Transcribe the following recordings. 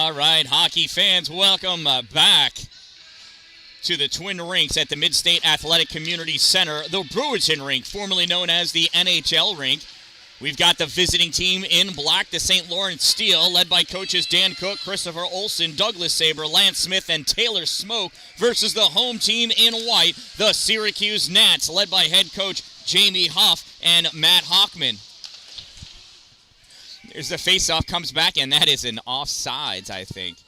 All right, hockey fans, welcome back to the Twin Rinks at the Mid-State Athletic Community Center, the Brewerton Rink, formerly known as the NHL Rink. We've got the visiting team in black, the St. Lawrence Steele, led by coaches Dan Cook, Christopher Olson, Douglas Saber, Lance Smith, and Taylor Smoke, versus the home team in white, the Syracuse Nats, led by head coach Jamie Huff and Matt Hockman. There's the face-off, comes back, and that is an offsides, I think.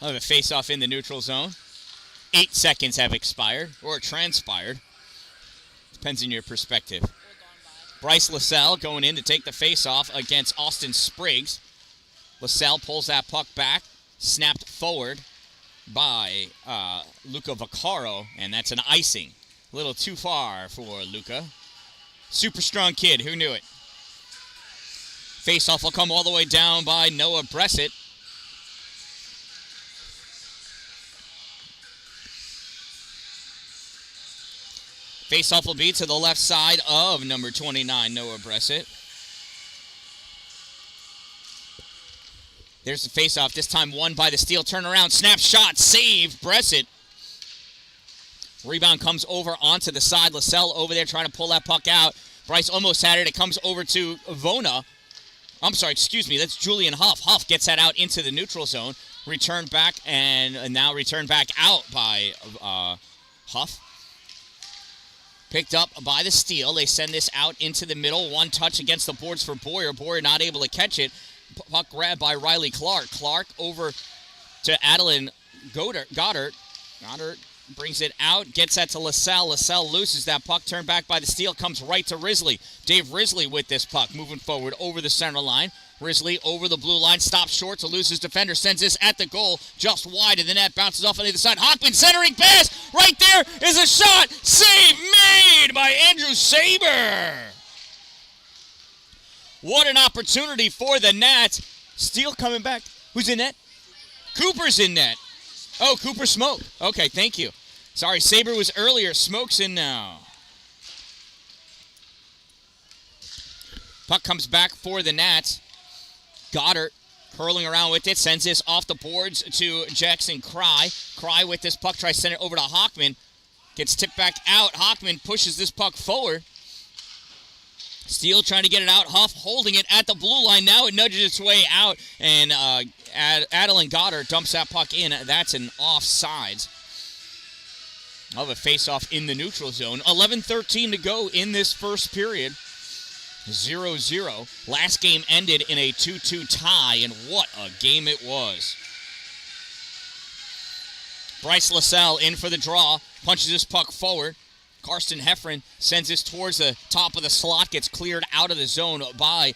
Oh, the face-off in the neutral zone. 8 seconds have expired, or transpired. Depends on your perspective. Bryce LaSalle going in to take the face-off against Austin Spriggs. LaSalle pulls that puck back, snapped forward by Luca Vaccaro, and that's an icing. A little too far for Luca. Super strong kid, who knew it? Face-off will come all the way down by Noah Bressett. Face-off will be to the left side of number 29, Noah Bressett. There's the face-off, this time won by the Steele. Turnaround, snap shot, save, Bressett. Rebound comes over onto the side. LaSalle over there trying to pull that puck out. Bryce almost had it. It comes over to Vona. I'm sorry, excuse me. That's Julian Huff. Huff gets that out into the neutral zone. Returned back and now returned back out by Huff. Picked up by the Steele. They send this out into the middle. One touch against the boards for Boyer. Boyer not able to catch it. Puck grabbed by Riley Clark. Clark over to Adeline Goddard. Goddard brings it out, gets that to LaSalle. LaSalle loses that puck, turned back by the Steele, comes right to Risley. Dave Risley with this puck, moving forward over the center line. Risley over the blue line, stops short to lose his defender, sends this at the goal, just wide of the net, bounces off on the other side. Hockman centering pass, right there is a shot, save made by Andrew Saber. What an opportunity for the Nats. Steele coming back. Who's in net? Cooper's in net. Oh, Cooper Smoke. Okay, thank you. Sorry, Saber was earlier. Smoke's in now. Puck comes back for the Nats. Goddard curling around with it. Sends this off the boards to Jackson Cry. Cry with this puck. Tries to send it over to Hockman. Gets tipped back out. Hockman pushes this puck forward. Steele trying to get it out. Huff holding it at the blue line. Now it nudges its way out. And Adeline Goddard dumps that puck in. That's an offsides. Of a face-off in the neutral zone. 11:13 to go in this first period. 0-0. Last game ended in a 2-2 tie, and what a game it was. Bryce LaSalle in for the draw. Punches this puck forward. Karsten Heffron sends this towards the top of the slot. Gets cleared out of the zone by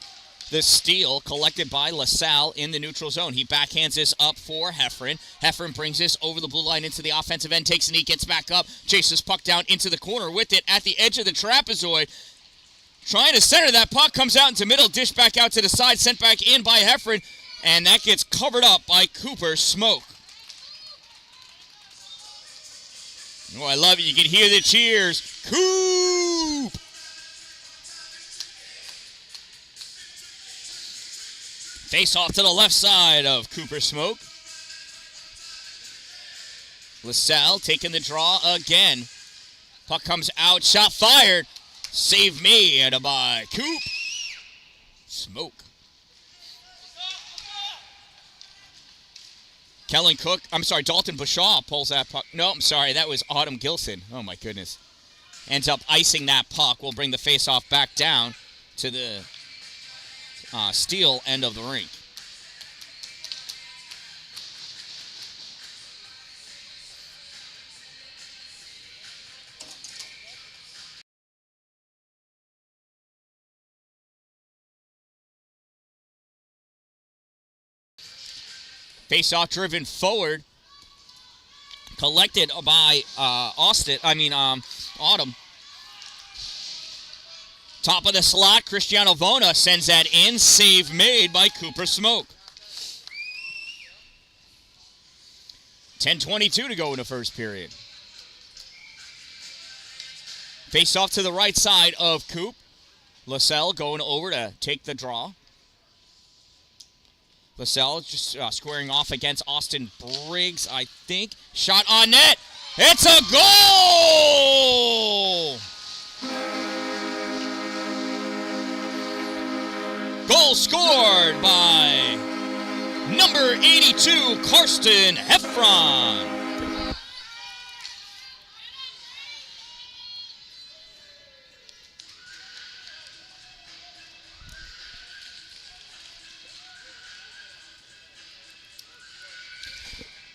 the Steele, collected by LaSalle in the neutral zone. He backhands this up for Heffron. Heffron brings this over the blue line into the offensive end. Takes a knee, gets back up. Chases puck down into the corner with it at the edge of the trapezoid. Trying to center that puck. Comes out into middle. Dish back out to the side. Sent back in by Heffron. And that gets covered up by Cooper Smoke. Oh, I love it. You can hear the cheers. Coop! Face off to the left side of Cooper Smoke. LaSalle taking the draw again. Puck comes out. Shot fired. Save made by Coop Smoke. Dalton Bashaw pulls that puck. No, I'm sorry, that was Autumn Gilson. Oh, my goodness. Ends up icing that puck. We'll bring the face-off back down to the Steele end of the rink. Face-off driven forward. Collected by Autumn. Top of the slot, Cristiano Vona sends that in. Save made by Cooper Smoke. 10:22 to go in the first period. Face off to the right side of Coop. LaSalle going over to take the draw. LaSalle just squaring off against Austin Briggs, I think. Shot on net. It's a goal! Goal scored by number 82, Karsten Heffron.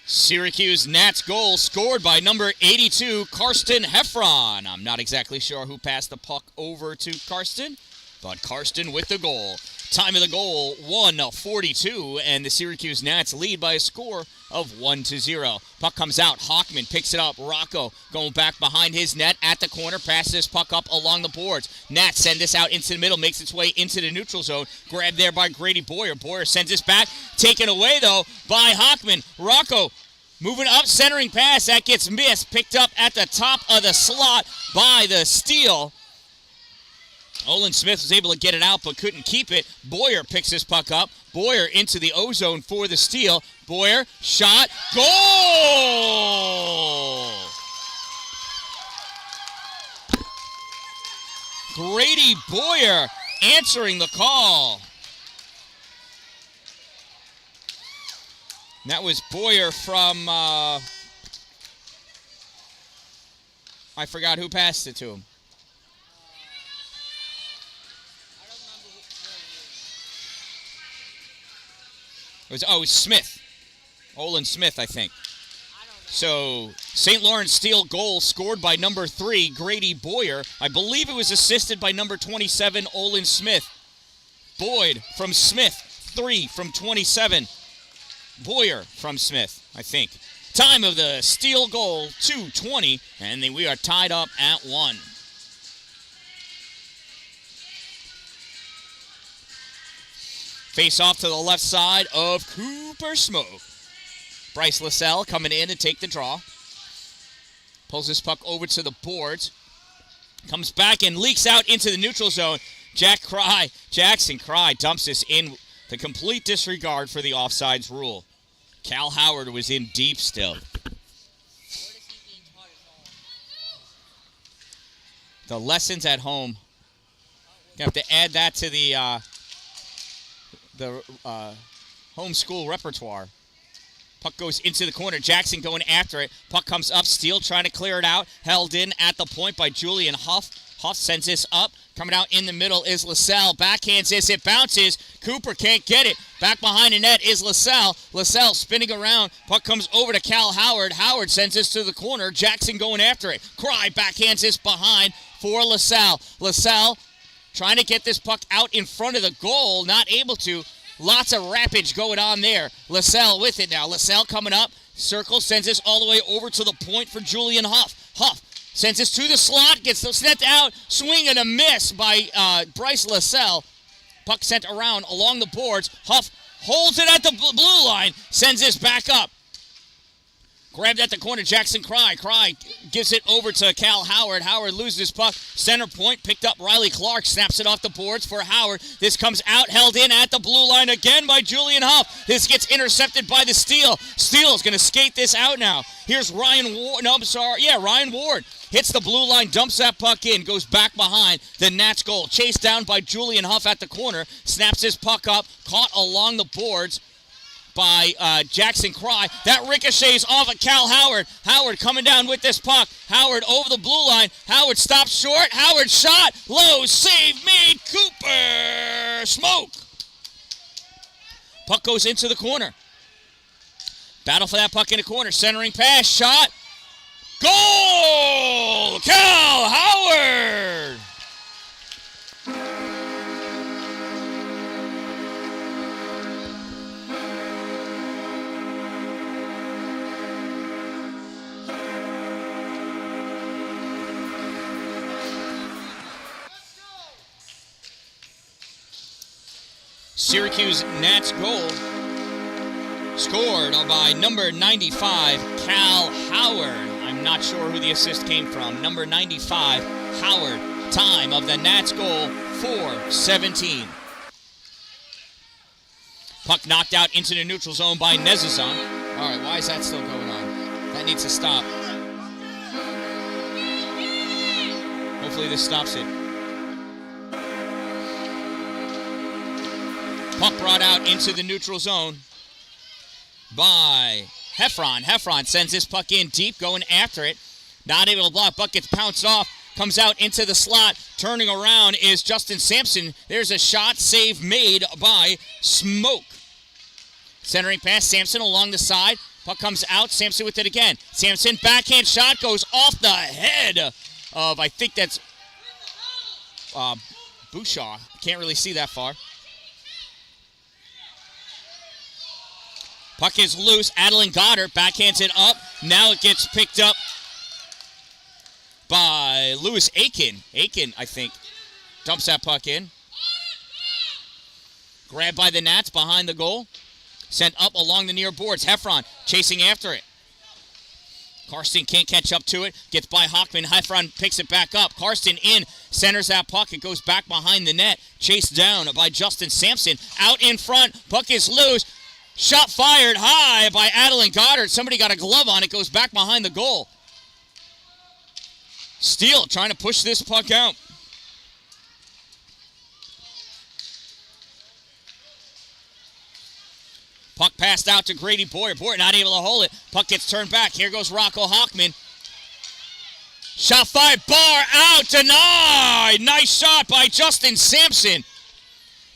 Syracuse Nats goal scored by number 82, Karsten Heffron. I'm not exactly sure who passed the puck over to Karsten, but Karsten with the goal. Time of the goal, 1:42, and the Syracuse Nats lead by a score of 1-0. Puck comes out. Hockman picks it up. Rocco going back behind his net at the corner. Passes this puck up along the boards. Nats send this out into the middle. Makes its way into the neutral zone. Grabbed there by Grady Boyer. Boyer sends this back. Taken away, though, by Hockman. Rocco moving up, centering pass. That gets missed. Picked up at the top of the slot by the Steele. Olin Smith was able to get it out but couldn't keep it. Boyer picks this puck up. Boyer into the O-zone for the Steele. Boyer, shot, goal! Grady Boyer answering the call. And that was Boyer from, I forgot who passed it to him. It was Smith. Olin Smith, I think. So, St. Lawrence Steele goal scored by number 3, Grady Boyer. I believe it was assisted by number 27, Olin Smith. Boyd from Smith. 3 from 27. Boyer from Smith, I think. Time of the Steele goal, 2:20, and then we are tied up at 1. Face off to the left side of Cooper Smoke. Bryce LaSalle coming in to take the draw. Pulls this puck over to the boards. Comes back and leaks out into the neutral zone. Jackson Cry dumps this in. The complete disregard for the offsides rule. Cal Howard was in deep still. The lessons at home. You have to add that to the homeschool repertoire. Puck goes into the corner. Jackson going after it. Puck comes up. Steele trying to clear it out. Held in at the point by Julian Huff. Huff sends this up. Coming out in the middle is LaSalle. Backhands this. It bounces. Cooper can't get it. Back behind the net is LaSalle. LaSalle spinning around. Puck comes over to Cal Howard. Howard sends this to the corner. Jackson going after it. Cry backhands this behind for LaSalle. LaSalle trying to get this puck out in front of the goal. Not able to. Lots of rappage going on there. LaSalle with it now. LaSalle coming up. Circle sends this all the way over to the point for Julian Huff. Huff sends this to the slot. Gets sent out. Swing and a miss by Bryce LaSalle. Puck sent around along the boards. Huff holds it at the blue line. Sends this back up. Grabbed at the corner, Jackson Cry. Cry gives it over to Cal Howard. Howard loses puck. Center point, picked up Riley Clark. Snaps it off the boards for Howard. This comes out, held in at the blue line again by Julian Huff. This gets intercepted by the Steele. Steele's going to skate this out now. Here's Ryan Ward. No, I'm sorry. Yeah, Ryan Ward. Hits the blue line, dumps that puck in, goes back behind the Nats goal. Chased down by Julian Huff at the corner. Snaps his puck up, caught along the boards by Jackson Cry. That ricochets off of Cal Howard. Howard coming down with this puck. Howard over the blue line. Howard stops short. Howard shot. Low save made. Cooper Smoke. Puck goes into the corner. Battle for that puck in the corner. Centering pass. Shot. Goal! Cal Howard! Syracuse Nats goal scored by number 95, Cal Howard. I'm not sure who the assist came from. Number 95, Howard Time of the Nats goal, 4:17. Puck knocked out into the neutral zone by Nezazon. All right, why is that still going on? That needs to stop. Hopefully this stops it. Puck brought out into the neutral zone by Heffron. Heffron sends this puck in deep, going after it. Not able to block. Puck gets pounced off. Comes out into the slot. Turning around is Justin Sampson. There's a shot save made by Smoke. Centering pass, Sampson along the side. Puck comes out. Sampson with it again. Sampson, backhand shot, goes off the head of, I think that's Bouchard. Can't really see that far. Puck is loose. Dan-Dalin Goddard backhands it up. Now it gets picked up by Lewis Aiken. Aiken, I think, dumps that puck in. Grabbed by the Nats behind the goal. Sent up along the near boards. Heffron chasing after it. Karsten can't catch up to it. Gets by Hockman. Heffron picks it back up. Karsten in. Centers that puck. It goes back behind the net. Chased down by Justin Sampson. Out in front. Puck is loose. Shot fired high by Dan-Dalin Goddard. Somebody got a glove on it. Goes back behind the goal. Steele trying to push this puck out. Puck passed out to Grady Boyer. Boyer not able to hold it. Puck gets turned back. Here goes Rocco Hockman. Shot fired. Bar out. Denied. Nice shot by Justin Sampson.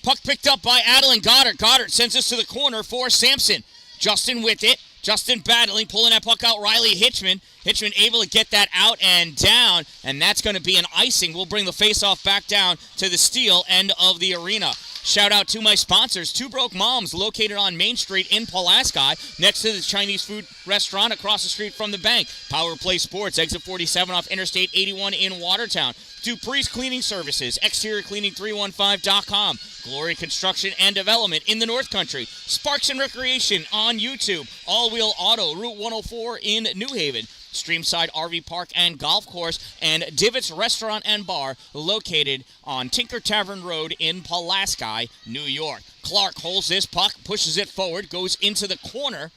Puck picked up by Dan-Dalin Goddard. Goddard sends this to the corner for Sampson. Justin with it. Justin battling, pulling that puck out. Riley Hitchman. Hitchman able to get that out and down, and that's going to be an icing. We'll bring the faceoff back down to the Steele end of the arena. Shout out to my sponsors, Two Broke Moms, located on Main Street in Pulaski, next to the Chinese food restaurant across the street from the bank. Power Play Sports, exit 47 off Interstate 81 in Watertown. Dupree's Cleaning Services, exteriorcleaning315.com. Glory Construction and Development in the North Country. Sparks and Recreation on YouTube. All Wheel Auto, Route 104 in New Haven. Streamside RV Park and Golf Course, and Divots Restaurant and Bar, located on Tinker Tavern Road in Pulaski, New York. Clark holds this puck, pushes it forward, goes into the corner.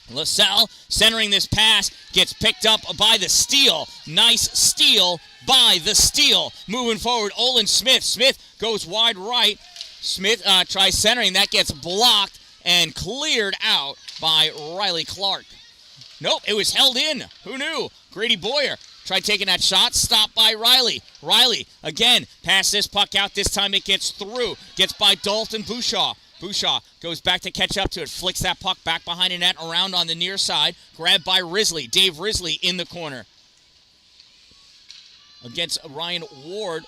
LaSalle centering this pass, gets picked up by the Steele. Nice steal by the Steele. Moving forward, Olin Smith. Smith goes wide right. Smith tries centering. That gets blocked and cleared out by Riley Clark. Nope, it was held in. Who knew? Grady Boyer tried taking that shot. Stopped by Riley. Riley, again, pass this puck out. This time it gets through. Gets by Dalton Bouchard. Bouchard goes back to catch up to it. Flicks that puck back behind the net, around on the near side. Grabbed by Risley. Dave Risley in the corner. Against Ryan Ward.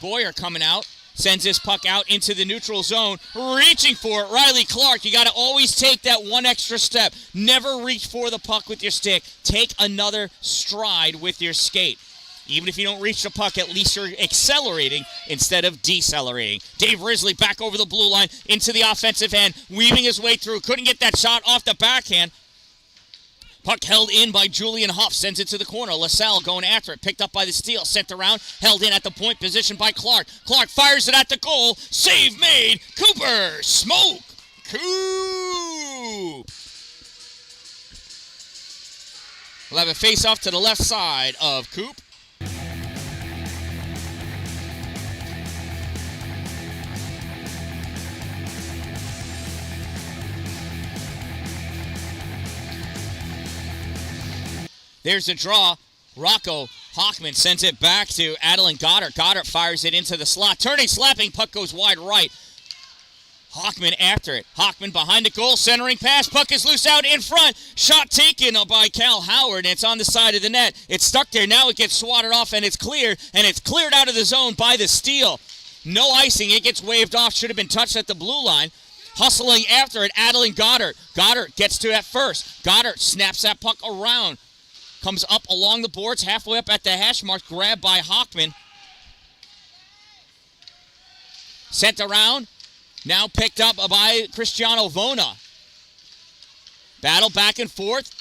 Boyer coming out. Sends this puck out into the neutral zone. Reaching for it. Riley Clark. You got to always take that one extra step. Never reach for the puck with your stick. Take another stride with your skate. Even if you don't reach the puck, at least you're accelerating instead of decelerating. Dave Risley back over the blue line into the offensive end. Weaving his way through. Couldn't get that shot off the backhand. Puck held in by Julian Huff. Sends it to the corner. LaSalle going after it. Picked up by the Steele. Sent around. Held in at the point position by Clark. Clark fires it at the goal. Save made. Cooper. Smoke. Coop. We'll have a face-off to the left side of Coop. There's a draw. Rocco Hockman sends it back to Dan-Dalin Goddard. Goddard fires it into the slot. Turning, slapping, puck goes wide right. Hockman after it. Hockman behind the goal, centering pass. Puck is loose out in front. Shot taken by Cal Howard, and it's on the side of the net. It's stuck there. Now it gets swatted off, and it's cleared. And it's cleared out of the zone by the Steele. No icing. It gets waved off. Should have been touched at the blue line. Hustling after it, Dan-Dalin Goddard. Goddard gets to it first. Goddard snaps that puck around. Comes up along the boards, halfway up at the hash mark, grabbed by Hockman. Sent around, now picked up by Cristiano Vona. Battle back and forth.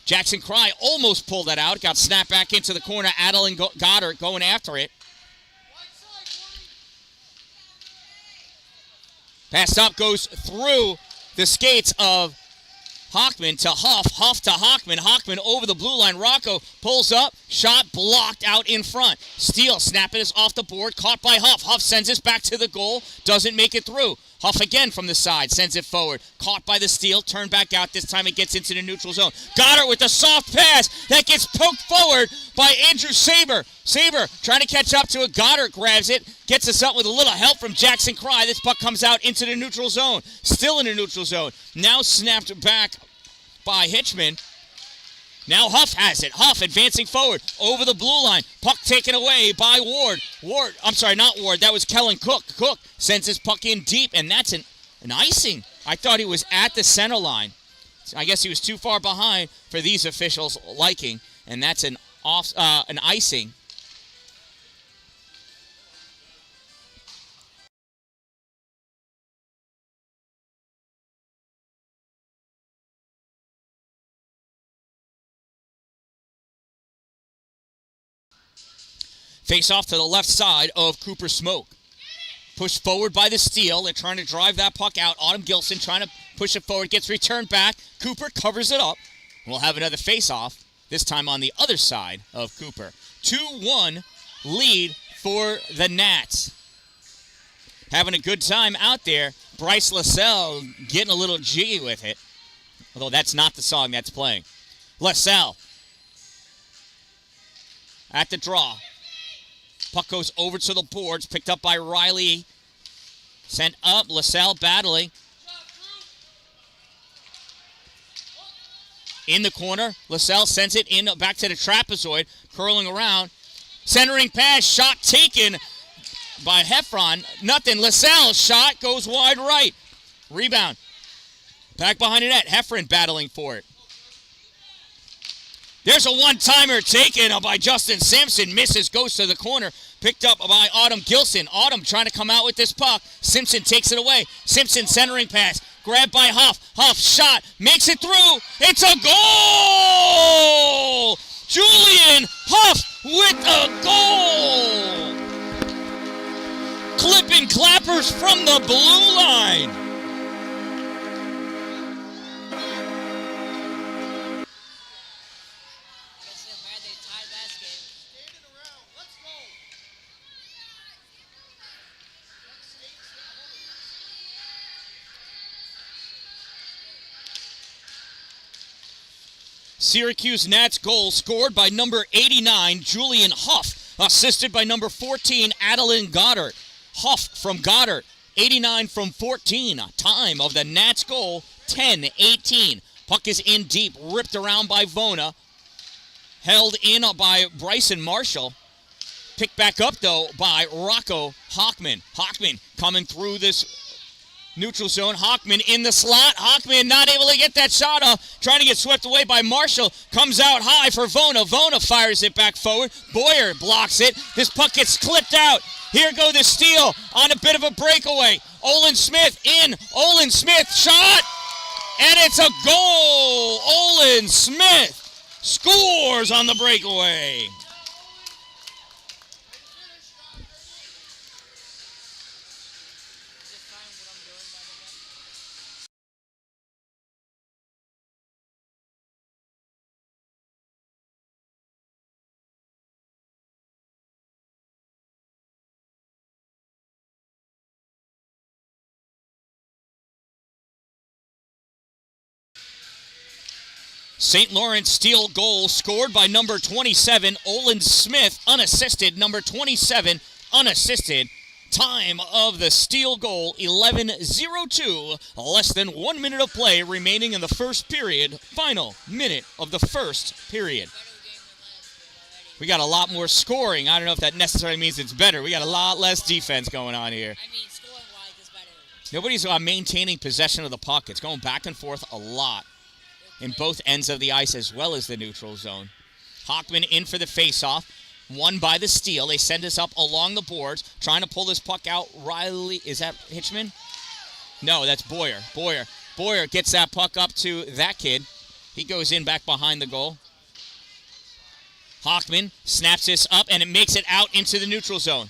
Jackson Cry almost pulled that out. Got snapped back into the corner. Dan-Dalin Goddard going after it. Passed up, goes through the skates of Hockman to Huff. Huff to Hockman. Hockman over the blue line. Rocco pulls up. Shot blocked out in front. Steele snapping this off the board. Caught by Huff. Huff sends this back to the goal. Doesn't make it through. Huff again from the side. Sends it forward. Caught by the Steele. Turned back out. This time it gets into the neutral zone. Goddard with a soft pass. That gets poked forward by Andrew Saber. Saber trying to catch up to it. Goddard grabs it. Gets us up with a little help from Jackson Cry. This puck comes out into the neutral zone. Still in the neutral zone. Now snapped back by Hitchman. Now Huff has it. Huff advancing forward over the blue line. Puck taken away by Ward. I'm sorry, not Ward. That was Kellen Cook. Cook sends his puck in deep, and that's an icing. I thought he was at the center line. I guess he was too far behind for these officials' liking, and that's an icing. Face off to the left side of Cooper Smoke. Pushed forward by the Steele. They're trying to drive that puck out. Autumn Gilson trying to push it forward. Gets returned back. Cooper covers it up. We'll have another face-off, this time on the other side of Cooper. 2-1 lead for the Nats. Having a good time out there. Bryce LaSalle getting a little jiggy with it. Although that's not the song that's playing. LaSalle at the draw. Puck goes over to the boards, picked up by Riley. Sent up, LaSalle battling. In the corner, LaSalle sends it in back to the trapezoid, curling around. Centering pass, shot taken by Heffron. Nothing, LaSalle's shot goes wide right. Rebound. Back behind the net, Heffron battling for it. There's a one-timer taken by Justin Simpson. Misses, goes to the corner. Picked up by Autumn Gilson. Autumn trying to come out with this puck. Simpson takes it away. Simpson centering pass. Grabbed by Huff. Huff shot. Makes it through. It's a goal! Julian Huff with a goal! Clipping clappers from the blue line. Syracuse Nats goal scored by number 89, Julian Huff, assisted by number 14, Dan-Dalin Goddard. Huff from Goddard, 89 from 14. Time of the Nats goal, 10-18. Puck is in deep, ripped around by Vona. Held in by Bryson Marshall. Picked back up, though, by Rocco Hockman. Hockman coming through this neutral zone. Hockman in the slot. Hockman not able to get that shot off. Trying to get swept away by Marshall. Comes out high for Vona. Vona fires it back forward. Boyer blocks it. This puck gets clipped out. Here go the Steele on a bit of a breakaway. Olin Smith in. Olin Smith shot. And it's a goal. Olin Smith scores on the breakaway. St. Lawrence Steele goal scored by number 27, Olin Smith, unassisted. Number 27, unassisted. Time of the Steele goal, 11:02. Less than 1 minute of play remaining in the first period. Final minute of the first period. We got a lot more scoring. I don't know if that necessarily means it's better. We got a lot less defense going on here. I mean, scoring-wise, it's better. Nobody's maintaining possession of the puck. It's going back and forth a lot in both ends of the ice as well as the neutral zone. Hockman in for the faceoff. Won by the Steele. They send us up along the boards, trying to pull this puck out. Riley, is that Hitchman? No, that's Boyer. Boyer gets that puck up to that kid. He goes in back behind the goal. Hockman snaps this up, and it makes it out into the neutral zone.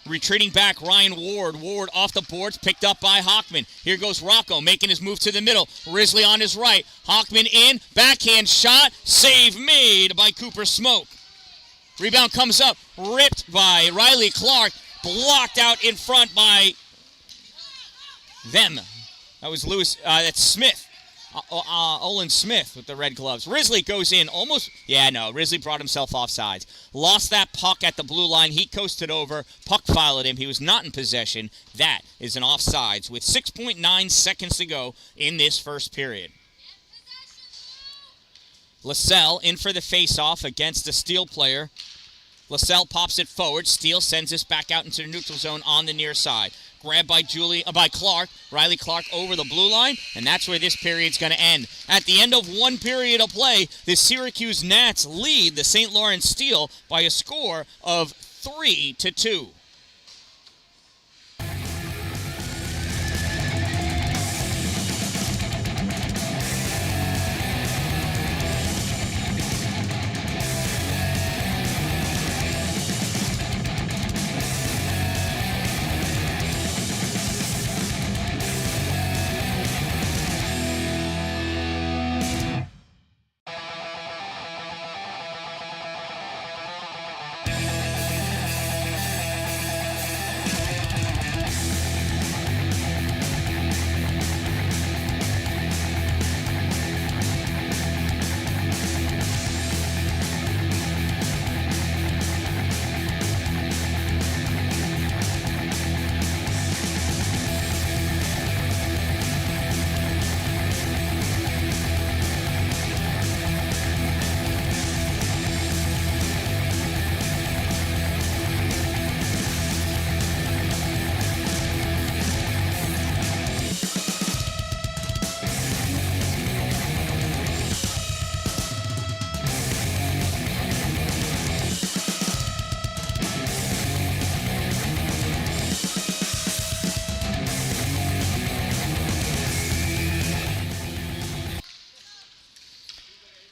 Retreating back, Ryan Ward. Ward off the boards, picked up by Hockman. Here goes Rocco, making his move to the middle. Risley on his right. Hockman in, backhand shot, save made by Cooper Smoke. Rebound comes up, ripped by Riley Clark, blocked out in front by them. That was that's Smith. Olin Smith with the red gloves. Risley goes in almost. Risley brought himself offsides. Lost that puck at the blue line. He coasted over. Puck followed him. He was not in possession. That is an offsides with 6.9 seconds to go in this first period. LaSalle in for the face-off against the Steele player. LaSalle pops it forward. Steele sends this back out into the neutral zone on the near side. Grabbed by Clark. Riley Clark over the blue line, and that's where this period's going to end. At the end of one period of play, the Syracuse Gnats lead the St. Lawrence Steele by a score of 3-2.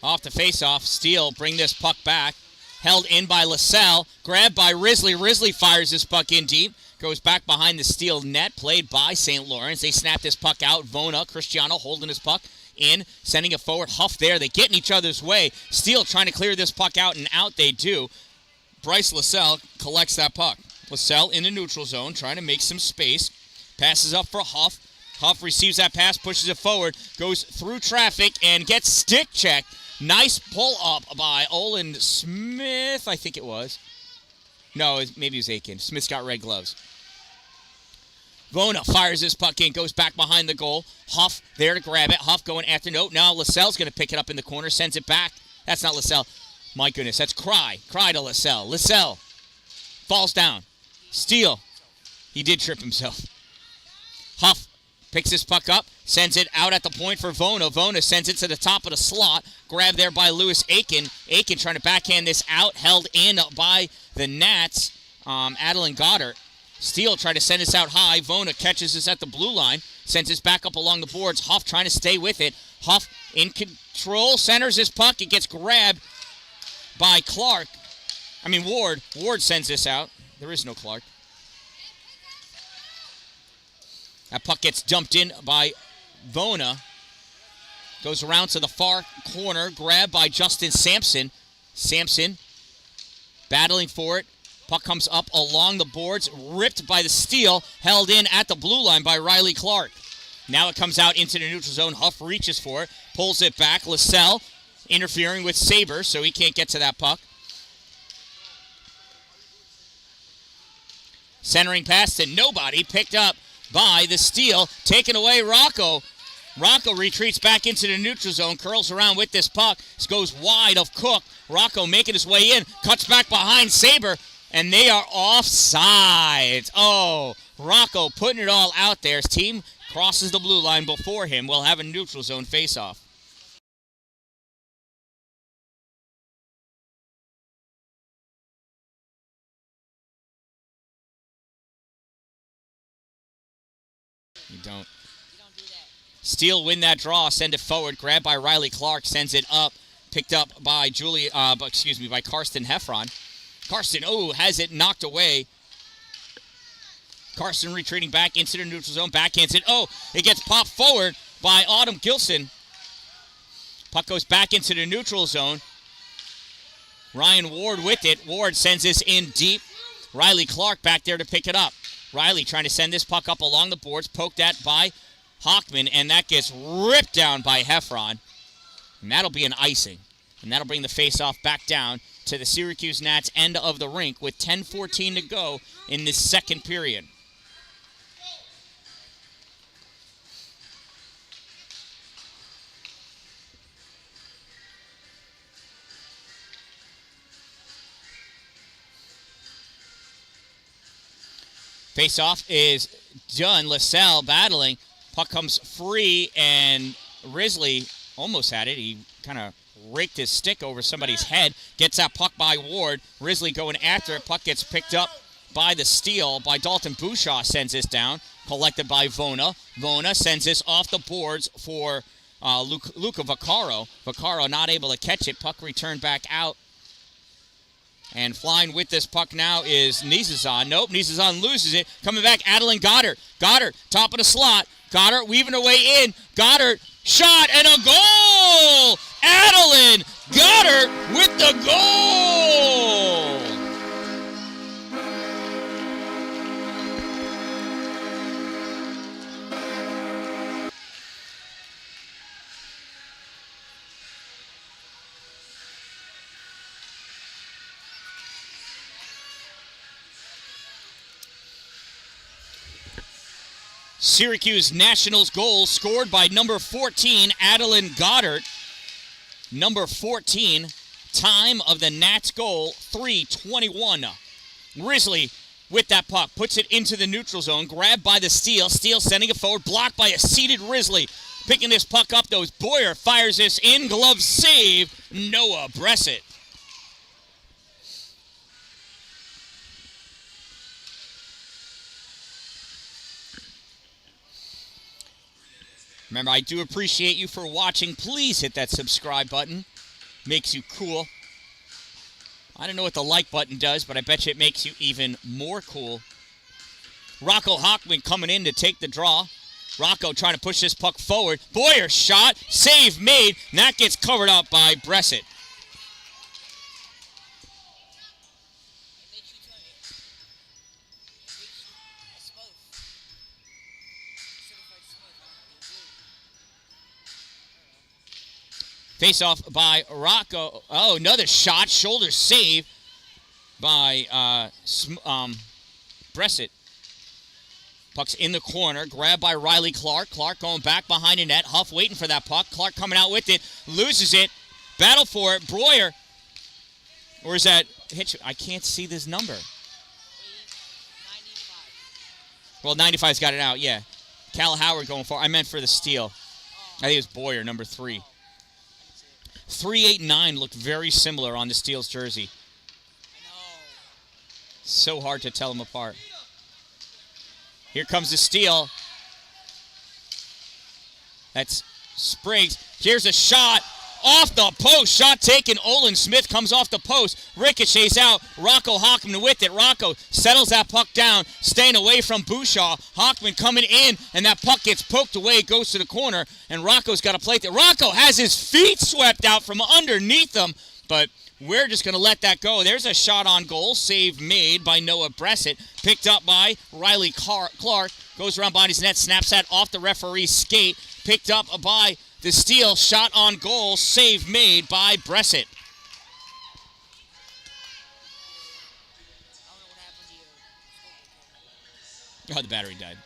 Off the face-off, Steele bring this puck back. Held in by LaSalle, grabbed by Risley. Risley fires this puck in deep. Goes back behind the Steele net, played by St. Lawrence. They snap this puck out. Vona, Cristiano holding his puck in, sending it forward. Huff there. They get in each other's way. Steele trying to clear this puck out, and out they do. Bryce LaSalle collects that puck. LaSalle in the neutral zone, trying to make some space. Passes up for Huff. Huff receives that pass, pushes it forward, goes through traffic, and gets stick checked. Nice pull-up by Olin Smith, I think it was. No, maybe it was Aiken. Smith's got red gloves. Vona fires this puck in, goes back behind the goal. Huff there to grab it. Huff going after. Nope, now LaSalle's going to pick it up in the corner, sends it back. That's not LaSalle. My goodness, that's Cry. Cry to LaSalle. LaSalle falls down. Steele. He did trip himself. Huff picks this puck up, sends it out at the point for Vona. Vona sends it to the top of the slot. Grabbed there by Lewis Aiken. Aiken trying to backhand this out. Held in by the Nats. Adeline Goddard. Steele tried to send this out high. Vona catches this at the blue line. Sends this back up along the boards. Huff trying to stay with it. Huff in control. Centers this puck. It gets grabbed by Ward. Ward sends this out. There is no Clark. That puck gets dumped in by Vona. Goes around to the far corner. Grabbed by Justin Sampson. Sampson battling for it. Puck comes up along the boards. Ripped by the Steele. Held in at the blue line by Riley Clark. Now it comes out into the neutral zone. Huff reaches for it. Pulls it back. LaSalle interfering with Saber, so he can't get to that puck. Centering pass to nobody. Picked up by the Steele. Taken away Rocco. Rocco retreats back into the neutral zone. Curls around with this puck. This goes wide of Cook. Rocco making his way in. Cuts back behind Saber. And they are offsides. Oh, Rocco putting it all out there. His team crosses the blue line before him. We'll have a neutral zone faceoff. You don't do that. Steele win that draw, send it forward, grabbed by Riley Clark, sends it up, picked up by by Karsten Heffron. Karsten, has it knocked away. Karsten retreating back into the neutral zone, backhands it. It gets popped forward by Autumn Gilson. Puck goes back into the neutral zone. Ryan Ward with it. Ward sends this in deep. Riley Clark back there to pick it up. Riley trying to send this puck up along the boards, poked at by Hockman, and that gets ripped down by Heffron. And that'll be an icing. And that'll bring the face-off back down to the Syracuse Nats end of the rink with 10:14 to go in this second period. Face-off is done. LaSalle battling. Puck comes free, and Risley almost had it. He kind of raked his stick over somebody's head. Gets that puck by Ward. Risley going after it. Puck gets picked up by the steal by Dalton Bouchaw. Sends this down. Collected by Vona. Vona sends this off the boards for Luca Vaccaro. Vaccaro not able to catch it. Puck returned back out. And flying with this puck now is Nizazan. Nope, Nizazan loses it. Coming back, Adeline Goddard. Goddard, top of the slot. Goddard weaving her way in. Goddard, shot, and a goal! Adeline Goddard with the goal! Syracuse Nationals goal scored by number 14, Adeline Goddard. Number 14, time of the Nats goal, 3:21. Risley with that puck, puts it into the neutral zone, grabbed by the Steele. Steele sending it forward, blocked by a seated Risley. Picking this puck up, though, Boyer fires this in, glove save, Noah Bressett. Remember, I do appreciate you for watching. Please hit that subscribe button. Makes you cool. I don't know what the like button does, but I bet you it makes you even more cool. Rocco Hockman coming in to take the draw. Rocco trying to push this puck forward. Boyer shot, save made, and that gets covered up by Bressett. Face-off by Rocco. Another shot. Shoulder save by Bressett. Puck's in the corner. Grabbed by Riley Clark. Clark going back behind the net. Huff waiting for that puck. Clark coming out with it. Loses it. Battle for it. Breuer. Or is that Hitch? I can't see this number. 95. Well, 95's got it out, yeah. Cal Howard going for it. I meant for the steal. I think it was Boyer, number 3. 389 looked very similar on the Steele's jersey. I know. So hard to tell them apart. Here comes the Steele. That's Spriggs. Here's a shot off the post. Shot taken. Olin Smith comes off the post. Ricochets out. Rocco Hockman with it. Rocco settles that puck down, staying away from Bouchaw. Hockman coming in, and that puck gets poked away, goes to the corner, and Rocco's got to play it. Rocco has his feet swept out from underneath him, but we're just going to let that go. There's a shot on goal. Save made by Noah Bressett. Picked up by Riley Clark. Goes around behind his net, snaps that off the referee's skate. Picked up by the Steele. Shot on goal. Save made by Bressett. Oh, the battery died.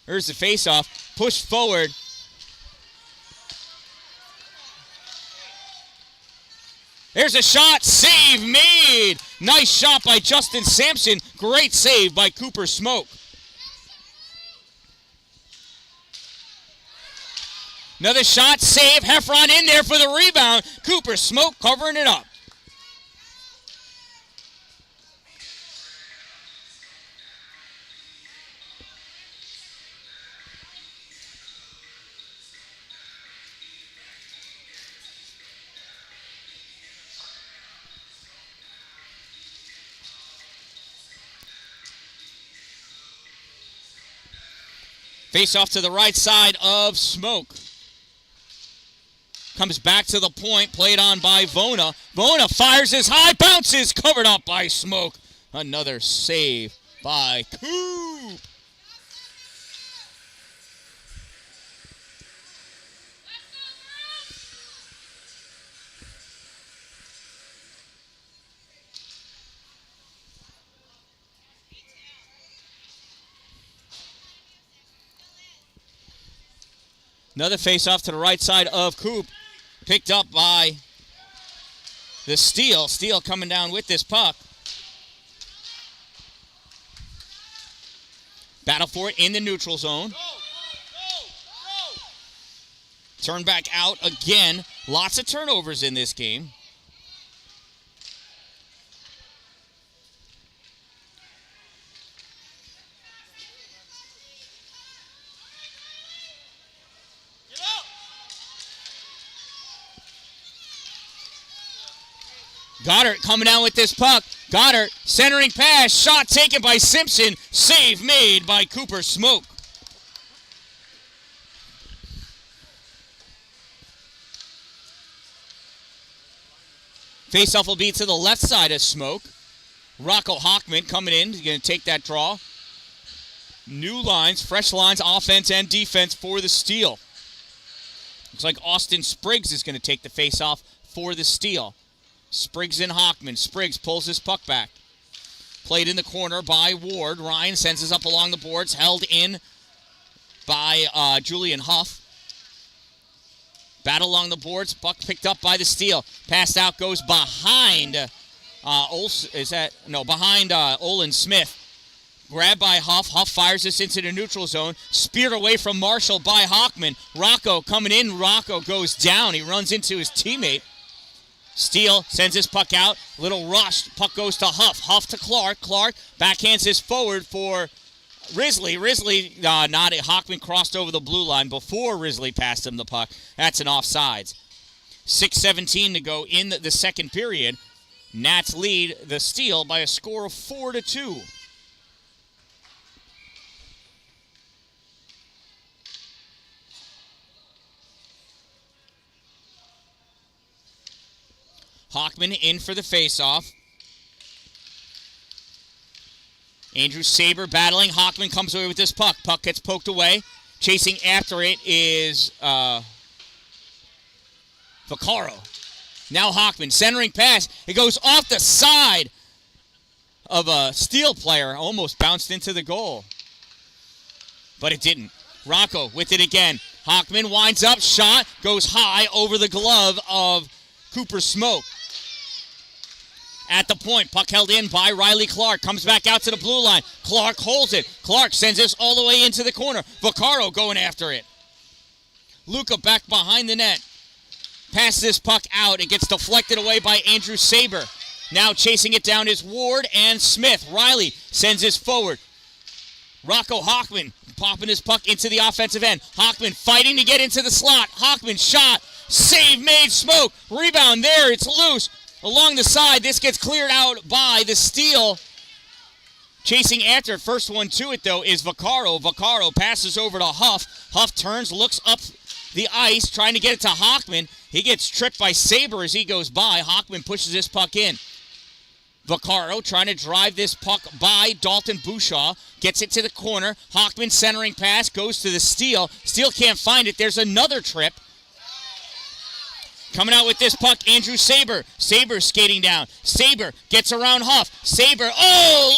Here's the face-off. Pushed forward. There's a shot. Save made. Nice shot by Justin Sampson. Great save by Cooper Smoke. Another shot, save. Heffron in there for the rebound. Cooper Smoke covering it up. Face off to the right side of Smoke. Comes back to the point, played on by Vona. Vona fires his high, bounces, covered up by Smoke. Another save by Coop. Another face-off to the right side of Coop. Picked up by the Steele. Steele coming down with this puck. Battle for it in the neutral zone. Turn back out again. Lots of turnovers in this game. Goddard coming down with this puck. Goddard centering pass. Shot taken by Simpson. Save made by Cooper Smoke. Faceoff will be to the left side of Smoke. Rocco Hockman coming in. He's going to take that draw. New lines, fresh lines, offense and defense for the Steele. Looks like Austin Spriggs is going to take the faceoff for the Steele. Spriggs and Hockman. Spriggs pulls his puck back. Played in the corner by Ward. Ryan sends us up along the boards. Held in by Julian Huff. Battle along the boards. Puck picked up by the Steele. Passed out goes behind behind Olin Smith. Grabbed by Huff. Huff fires this into the neutral zone. Speared away from Marshall by Hockman. Rocco coming in. Rocco goes down. He runs into his teammate. Steele sends his puck out. Little rush. Puck goes to Huff. Huff to Clark. Clark backhands this forward for Risley. Risley, not it. Hockman crossed over the blue line before Risley passed him the puck. That's an offsides. 6:17 to go in the second period. Nats lead the Steele by a score of 4-2. Hockman in for the faceoff. Andrew Saber battling. Hockman comes away with this puck. Puck gets poked away. Chasing after it is Vaccaro. Now Hockman centering pass. It goes off the side of a Steele player. Almost bounced into the goal. But it didn't. Rocco with it again. Hockman winds up. Shot goes high over the glove of Cooper Smoke. At the point, puck held in by Riley Clark. Comes back out to the blue line. Clark holds it. Clark sends this all the way into the corner. Vaccaro going after it. Luca back behind the net. Passes this puck out. It gets deflected away by Andrew Saber. Now chasing it down is Ward and Smith. Riley sends this forward. Rocco Hockman popping his puck into the offensive end. Hockman fighting to get into the slot. Hockman shot. Save made. Smoke. Rebound there. It's loose. Along the side, this gets cleared out by the Steele. Chasing after it. First one to it, though, is Vaccaro. Vaccaro passes over to Huff. Huff turns, looks up the ice, trying to get it to Hockman. He gets tripped by Saber as he goes by. Hockman pushes this puck in. Vaccaro trying to drive this puck by Dalton Bouchaw. Gets it to the corner. Hockman centering pass, goes to the Steele. Steele can't find it. There's another trip. Coming out with this puck, Andrew Saber. Saber skating down. Saber gets around Huff. Saber,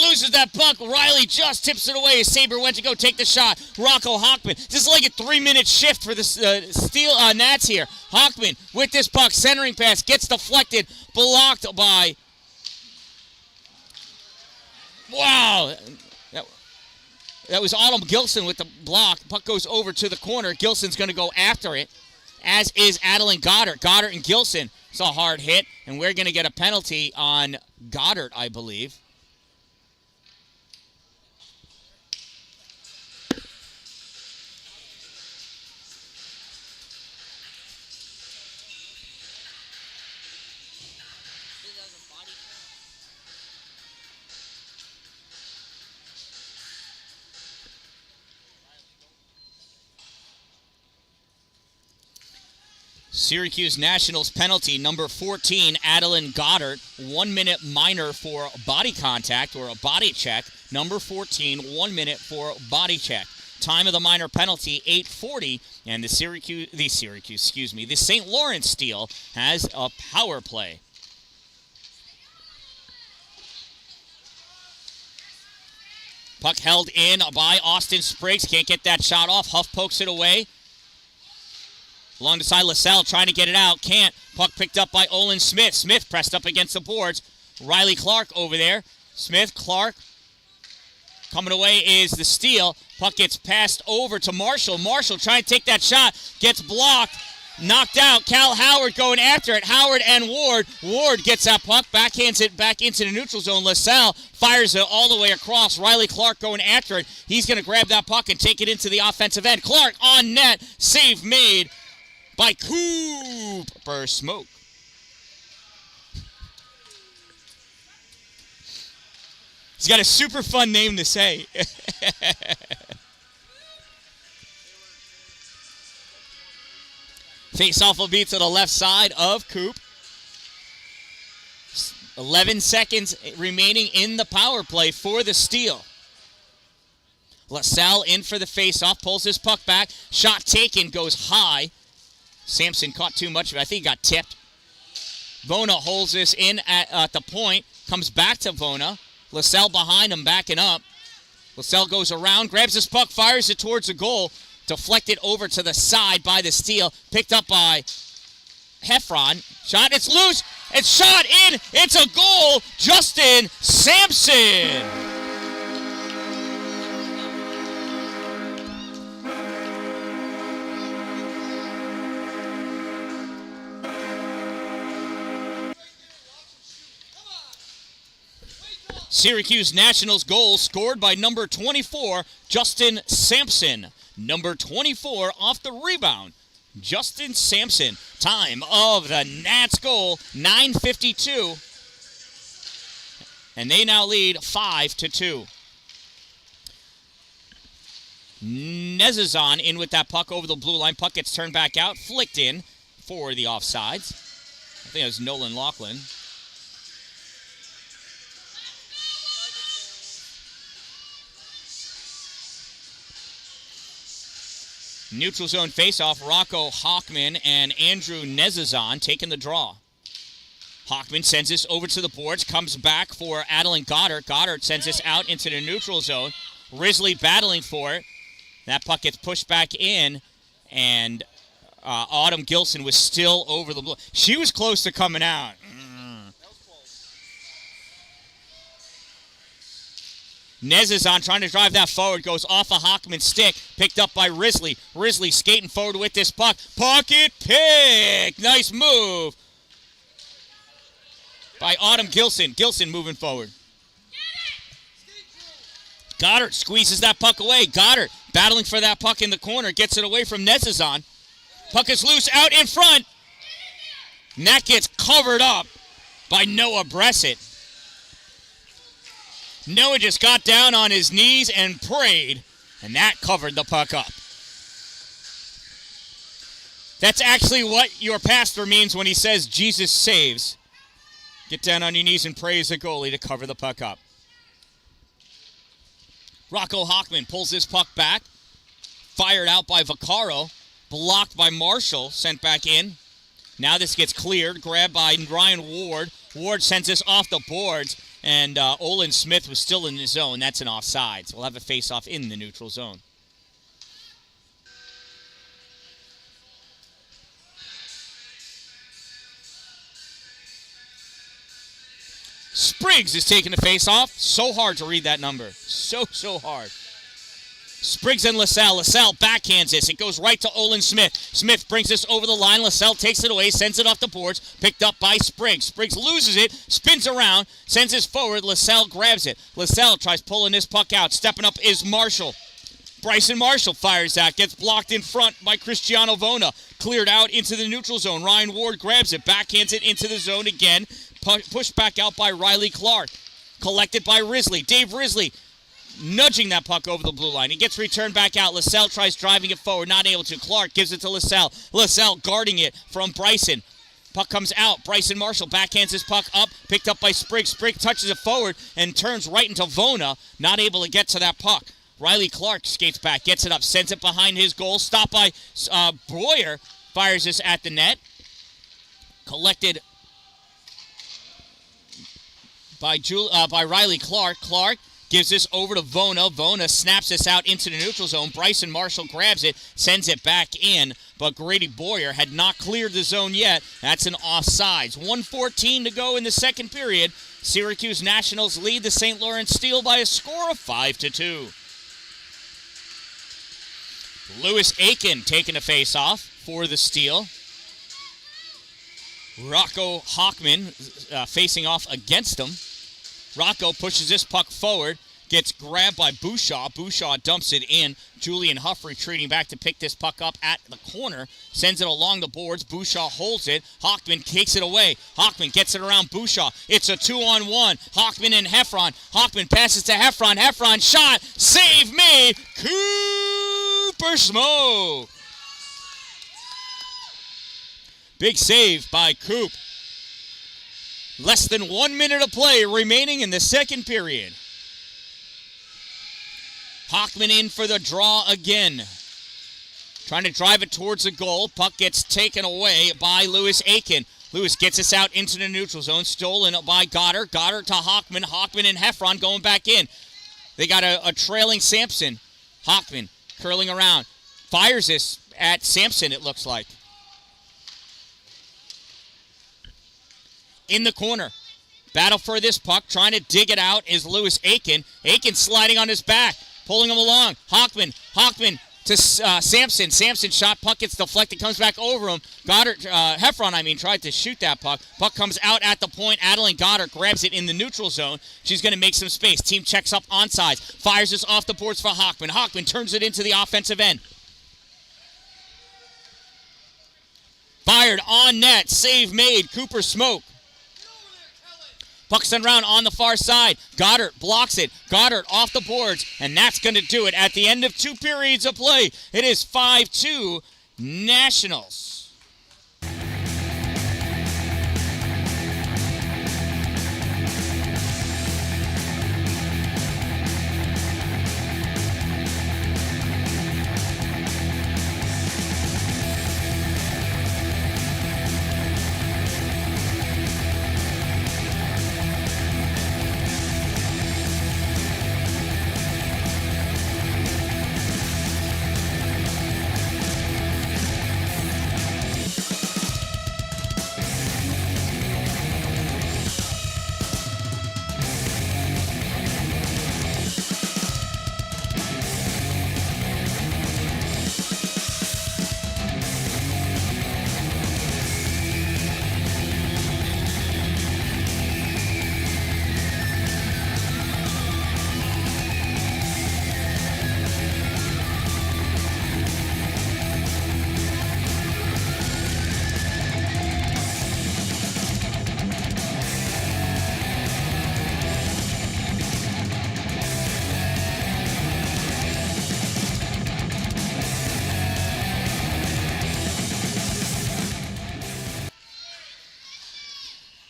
loses that puck. Riley just tips it away as Saber went to go take the shot. Rocco Hockman. This is like a 3-minute shift for the Steele Nats here. Hockman with this puck, centering pass, gets deflected, blocked by... Wow. That was Autumn Gilson with the block. Puck goes over to the corner. Gilson's going to go after it. as is AAA Goddard. Goddard and Gilson. It's a hard hit, and we're going to get a penalty on Goddard, I believe. Syracuse Nationals penalty, number 14, AAA Goddard. 1 minute minor for body contact or a body check. Number 14, 1 minute for body check. Time of the minor penalty, 8:40, and the St. Lawrence Steele has a power play. Puck held in by Austin Spriggs. Can't get that shot off. Huff pokes it away. Along the side, LaSalle trying to get it out. Can't. Puck picked up by Olin Smith. Smith pressed up against the boards. Riley Clark over there. Smith, Clark. Coming away is the steal. Puck gets passed over to Marshall. Marshall trying to take that shot. Gets blocked. Knocked out. Cal Howard going after it. Howard and Ward. Ward gets that puck. Backhands it back into the neutral zone. LaSalle fires it all the way across. Riley Clark going after it. He's going to grab that puck and take it into the offensive end. Clark on net. Save made by Cooper Smoke. He's got a super fun name to say. Face-off will be to the left side of Coop. 11 seconds remaining in the power play for the steal. LaSalle in for the face-off, pulls his puck back. Shot taken, goes high. Sampson caught too much of it. I think he got tipped. Vona holds this in at the point. Comes back to Vona. LaSalle behind him, backing up. LaSalle goes around, grabs his puck, fires it towards the goal. Deflected over to the side by the steal. Picked up by Heffron. Shot, it's loose. It's shot in. It's a goal. Justin Sampson. Syracuse Nationals goal scored by number 24, Justin Sampson. Number 24 off the rebound, Justin Sampson. Time of the Nats goal, 9:52. And they now lead 5-2. Nezazon in with that puck over the blue line. Puck gets turned back out, flicked in for the offsides. I think it was Nolan Laughlin. Neutral zone faceoff, Rocco Hockman and Andrew Nezazon taking the draw. Hockman sends this over to the boards, comes back for AAA Goddard. Goddard sends this out into the neutral zone. Risley battling for it. That puck gets pushed back in, and Autumn Gilson was still over the blue. She was close to coming out. Nezazon trying to drive that forward, goes off a Hockman stick, picked up by Risley. Risley skating forward with this puck. Pocket pick! Nice move by Autumn Gilson. Gilson moving forward. Goddard squeezes that puck away. Goddard battling for that puck in the corner, gets it away from Nezazon. Puck is loose out in front. And that gets covered up by Noah Bressett. Noah just got down on his knees and prayed, and that covered the puck up. That's actually what your pastor means when he says Jesus saves. Get down on your knees and pray as a goalie to cover the puck up. Rocco Hockman pulls his puck back. Fired out by Vaccaro. Blocked by Marshall. Sent back in. Now this gets cleared. Grabbed by Ryan Ward. Ward sends this off the boards. And Olin Smith was still in the zone. That's an offside. So we'll have a face-off in the neutral zone. Spriggs is taking the face-off. So hard to read that number. So hard. Spriggs and LaSalle. LaSalle backhands this. It goes right to Olin Smith. Smith brings this over the line. LaSalle takes it away, sends it off the boards. Picked up by Spriggs. Spriggs loses it, spins around, sends this forward. LaSalle grabs it. LaSalle tries pulling this puck out. Stepping up is Marshall. Bryson Marshall fires that. Gets blocked in front by Cristiano Vona. Cleared out into the neutral zone. Ryan Ward grabs it. Backhands it into the zone again. Pushed back out by Riley Clark. Collected by Risley. Dave Risley nudging that puck over the blue line. It gets returned back out. LaSalle tries driving it forward. Not able to. Clark gives it to LaSalle. LaSalle guarding it from Bryson. Puck comes out. Bryson Marshall backhands his puck up. Picked up by Spriggs. Spriggs touches it forward and turns right into Vona. Not able to get to that puck. Riley Clark skates back. Gets it up. Sends it behind his goal. Stopped by Boyer. Fires this at the net. Collected by Riley Clark. Clark gives this over to Vona. Vona snaps this out into the neutral zone. Bryson Marshall grabs it, sends it back in, but Grady Boyer had not cleared the zone yet. That's an offsides. 1:14 to go in the second period. Syracuse Nationals lead the St. Lawrence Steele by a score of 5-2. Lewis Aiken taking a face-off for the Steele. Rocco Hockman facing off against him. Rocco pushes this puck forward, gets grabbed by Bouchard. Bouchard dumps it in. Julian Huff retreating back to pick this puck up at the corner. Sends it along the boards. Bouchard holds it. Hockman takes it away. Hockman gets it around Bouchard. It's a 2-on-1. Hockman and Heffron. Hockman passes to Heffron. Heffron shot. Save made. Cooper Smoke. Big save by Coop. Less than 1 minute of play remaining in the second period. Hockman in for the draw again. Trying to drive it towards the goal. Puck gets taken away by Lewis Aiken. Lewis gets us out into the neutral zone. Stolen by Goddard. Goddard to Hockman. Hockman and Heffron going back in. They got a trailing Sampson. Hockman curling around. Fires this at Sampson, it looks like. In the corner. Battle for this puck. Trying to dig it out is Lewis Aiken. Aiken sliding on his back. Pulling him along. Hockman to Sampson. Sampson shot. Puck gets deflected. Comes back over him. Heffron, tried to shoot that puck. Puck comes out at the point. Adeline Goddard grabs it in the neutral zone. She's going to make some space. Team checks up onside. Fires this off the boards for Hockman. Hockman turns it into the offensive end. Fired on net. Save made. Cooper Smoke. Puck sent around on the far side. Goddard blocks it. Goddard off the boards. And that's going to do it at the end of 2 periods of play. It is 5-2 Nationals.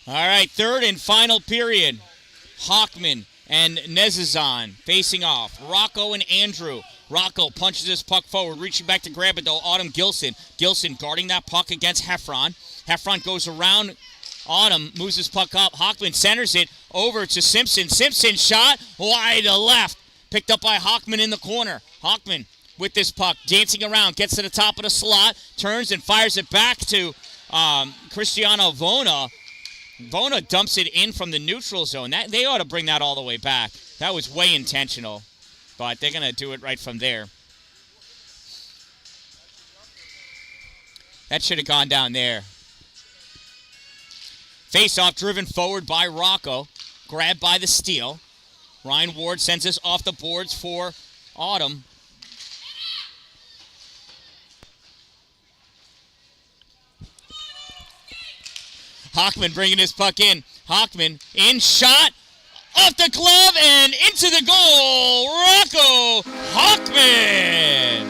All right, third and final period. Hockman and Nezazan facing off. Rocco and Andrew. Rocco punches his puck forward, reaching back to grab it, though. Autumn Gilson. Gilson guarding that puck against Heffron. Heffron goes around. Autumn moves his puck up. Hockman centers it over to Simpson. Simpson shot wide to left. Picked up by Hockman in the corner. Hockman with this puck, dancing around, gets to the top of the slot, turns and fires it back to Cristiano Vona. Vona dumps it in from the neutral zone. They ought to bring that all the way back. That was way intentional but they're going to do it right from there. That should have gone down there. Face-off driven forward by Rocco. Grabbed by the Steele. Ryan Ward sends us off the boards for Autumn. Hockman bringing his puck in. Hockman in, shot, off the glove, and into the goal. Rocco Hockman.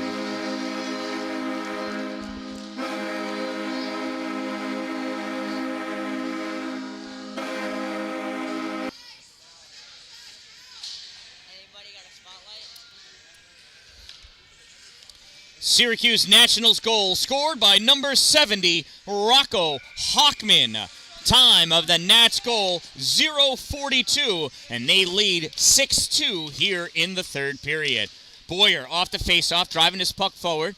Syracuse Nationals goal scored by number 70, Rocco Hockman. Time of the Nats goal, 0:42, and they lead 6-2 here in the third period. Boyer off the faceoff, driving his puck forward.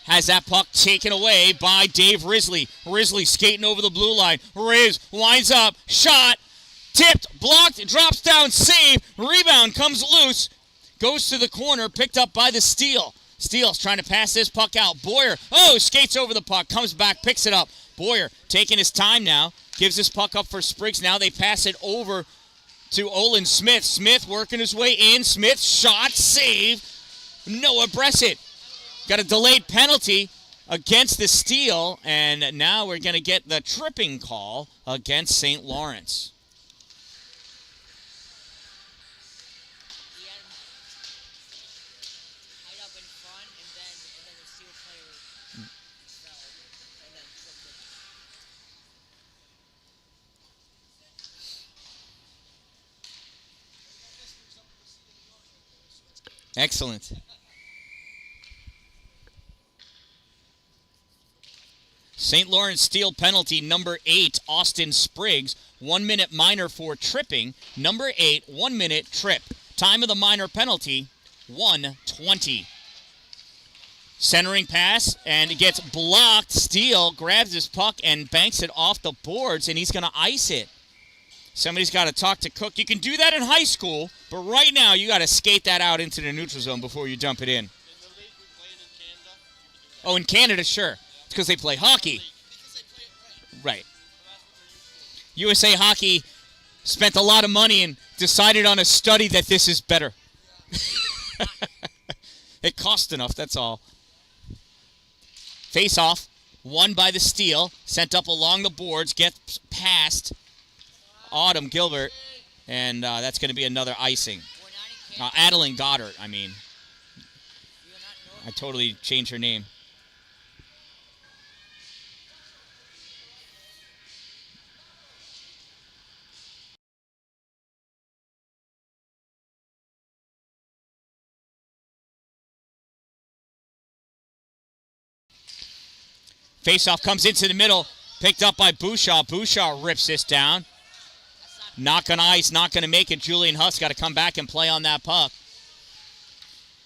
Has that puck taken away by Dave Risley. Risley skating over the blue line. Riz winds up, shot, tipped, blocked, drops down, save, rebound comes loose, goes to the corner, picked up by the Steele. Steele's trying to pass this puck out. Boyer, skates over the puck, comes back, picks it up. Boyer taking his time now, gives this puck up for Spriggs. Now they pass it over to Olin Smith. Smith working his way in. Smith, shot, save. Noah Bressett. Got a delayed penalty against the Steele, and now we're going to get the tripping call against St. Lawrence. Excellent. St. Lawrence Steele penalty, number 8, Austin Spriggs. 1 minute minor for tripping. Number 8, 1 minute trip. Time of the minor penalty, 1:20. Centering pass, and it gets blocked. Steele grabs his puck and banks it off the boards, and he's going to ice it. Somebody's got to talk to Cook. You can do that in high school, but right now you got to skate that out into the neutral zone before you dump it in. Oh, in Canada, sure. It's because they play hockey. Right. USA Hockey spent a lot of money and decided on a study that this is better. It cost enough, that's all. Face off, won by the Steele, sent up along the boards, gets past Autumn Gilbert, and that's going to be another icing. Adeline Goddard, I mean. I totally changed her name. Faceoff comes into the middle, picked up by Bouchard. Bouchard rips this down. Knock on ice, not going to make it. Julian Huff's got to come back and play on that puck.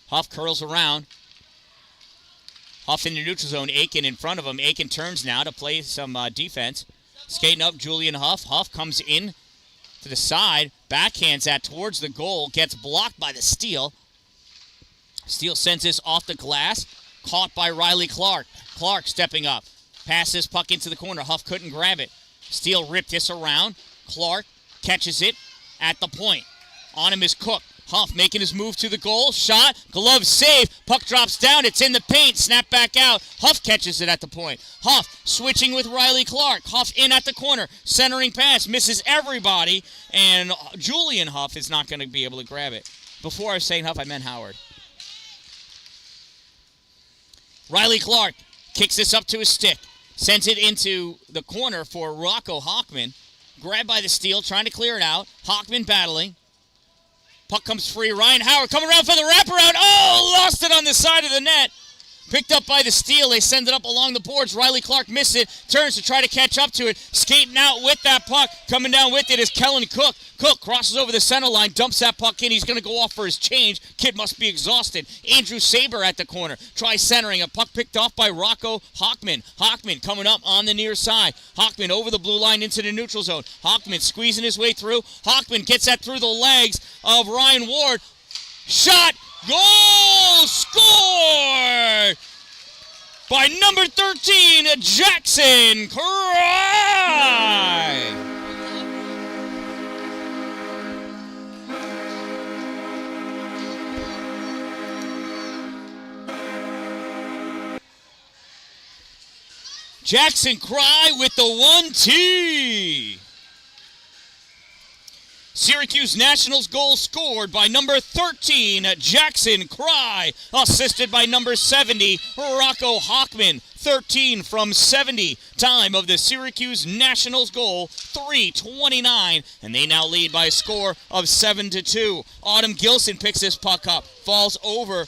Huff curls around. Huff in the neutral zone. Aiken in front of him. Aiken turns now to play some defense. Skating up, Julian Huff. Huff comes in to the side. Backhands that towards the goal. Gets blocked by the Steele. Steele sends this off the glass. Caught by Riley Clark. Clark stepping up. Pass this puck into the corner. Huff couldn't grab it. Steele ripped this around. Clark catches it at the point. On him is Cook. Huff making his move to the goal. Shot. Glove save. Puck drops down. It's in the paint. Snap back out. Huff catches it at the point. Huff switching with Riley Clark. Huff in at the corner. Centering pass. Misses everybody. And Julian Huff is not going to be able to grab it. Before I was saying Huff, I meant Howard. Riley Clark kicks this up to his stick. Sends it into the corner for Rocco Hockman. Grabbed by the Steele, trying to clear it out. Hockman battling. Puck comes free. Ryan Howard coming around for the wraparound. Oh, lost it on the side of the net. Picked up by the Steele. They send it up along the boards. Riley Clark missed it. Turns to try to catch up to it. Skating out with that puck. Coming down with it is Kellen Cook. Cook crosses over the center line. Dumps that puck in. He's going to go off for his change. Kid must be exhausted. Andrew Saber at the corner. Tries centering. A puck picked off by Rocco Hockman. Hockman coming up on the near side. Hockman over the blue line into the neutral zone. Hockman squeezing his way through. Hockman gets that through the legs of Ryan Ward. Shot. Goal. Score by number 13, Jackson Cry. Jackson Cry with the 1-T. Syracuse Nationals goal scored by number 13, Jackson Cry, assisted by number 70, Rocco Hockman. 13 from 70. Time of the Syracuse Nationals goal, 3:29, and they now lead by a score of 7-2. Autumn Gilson picks this puck up, falls over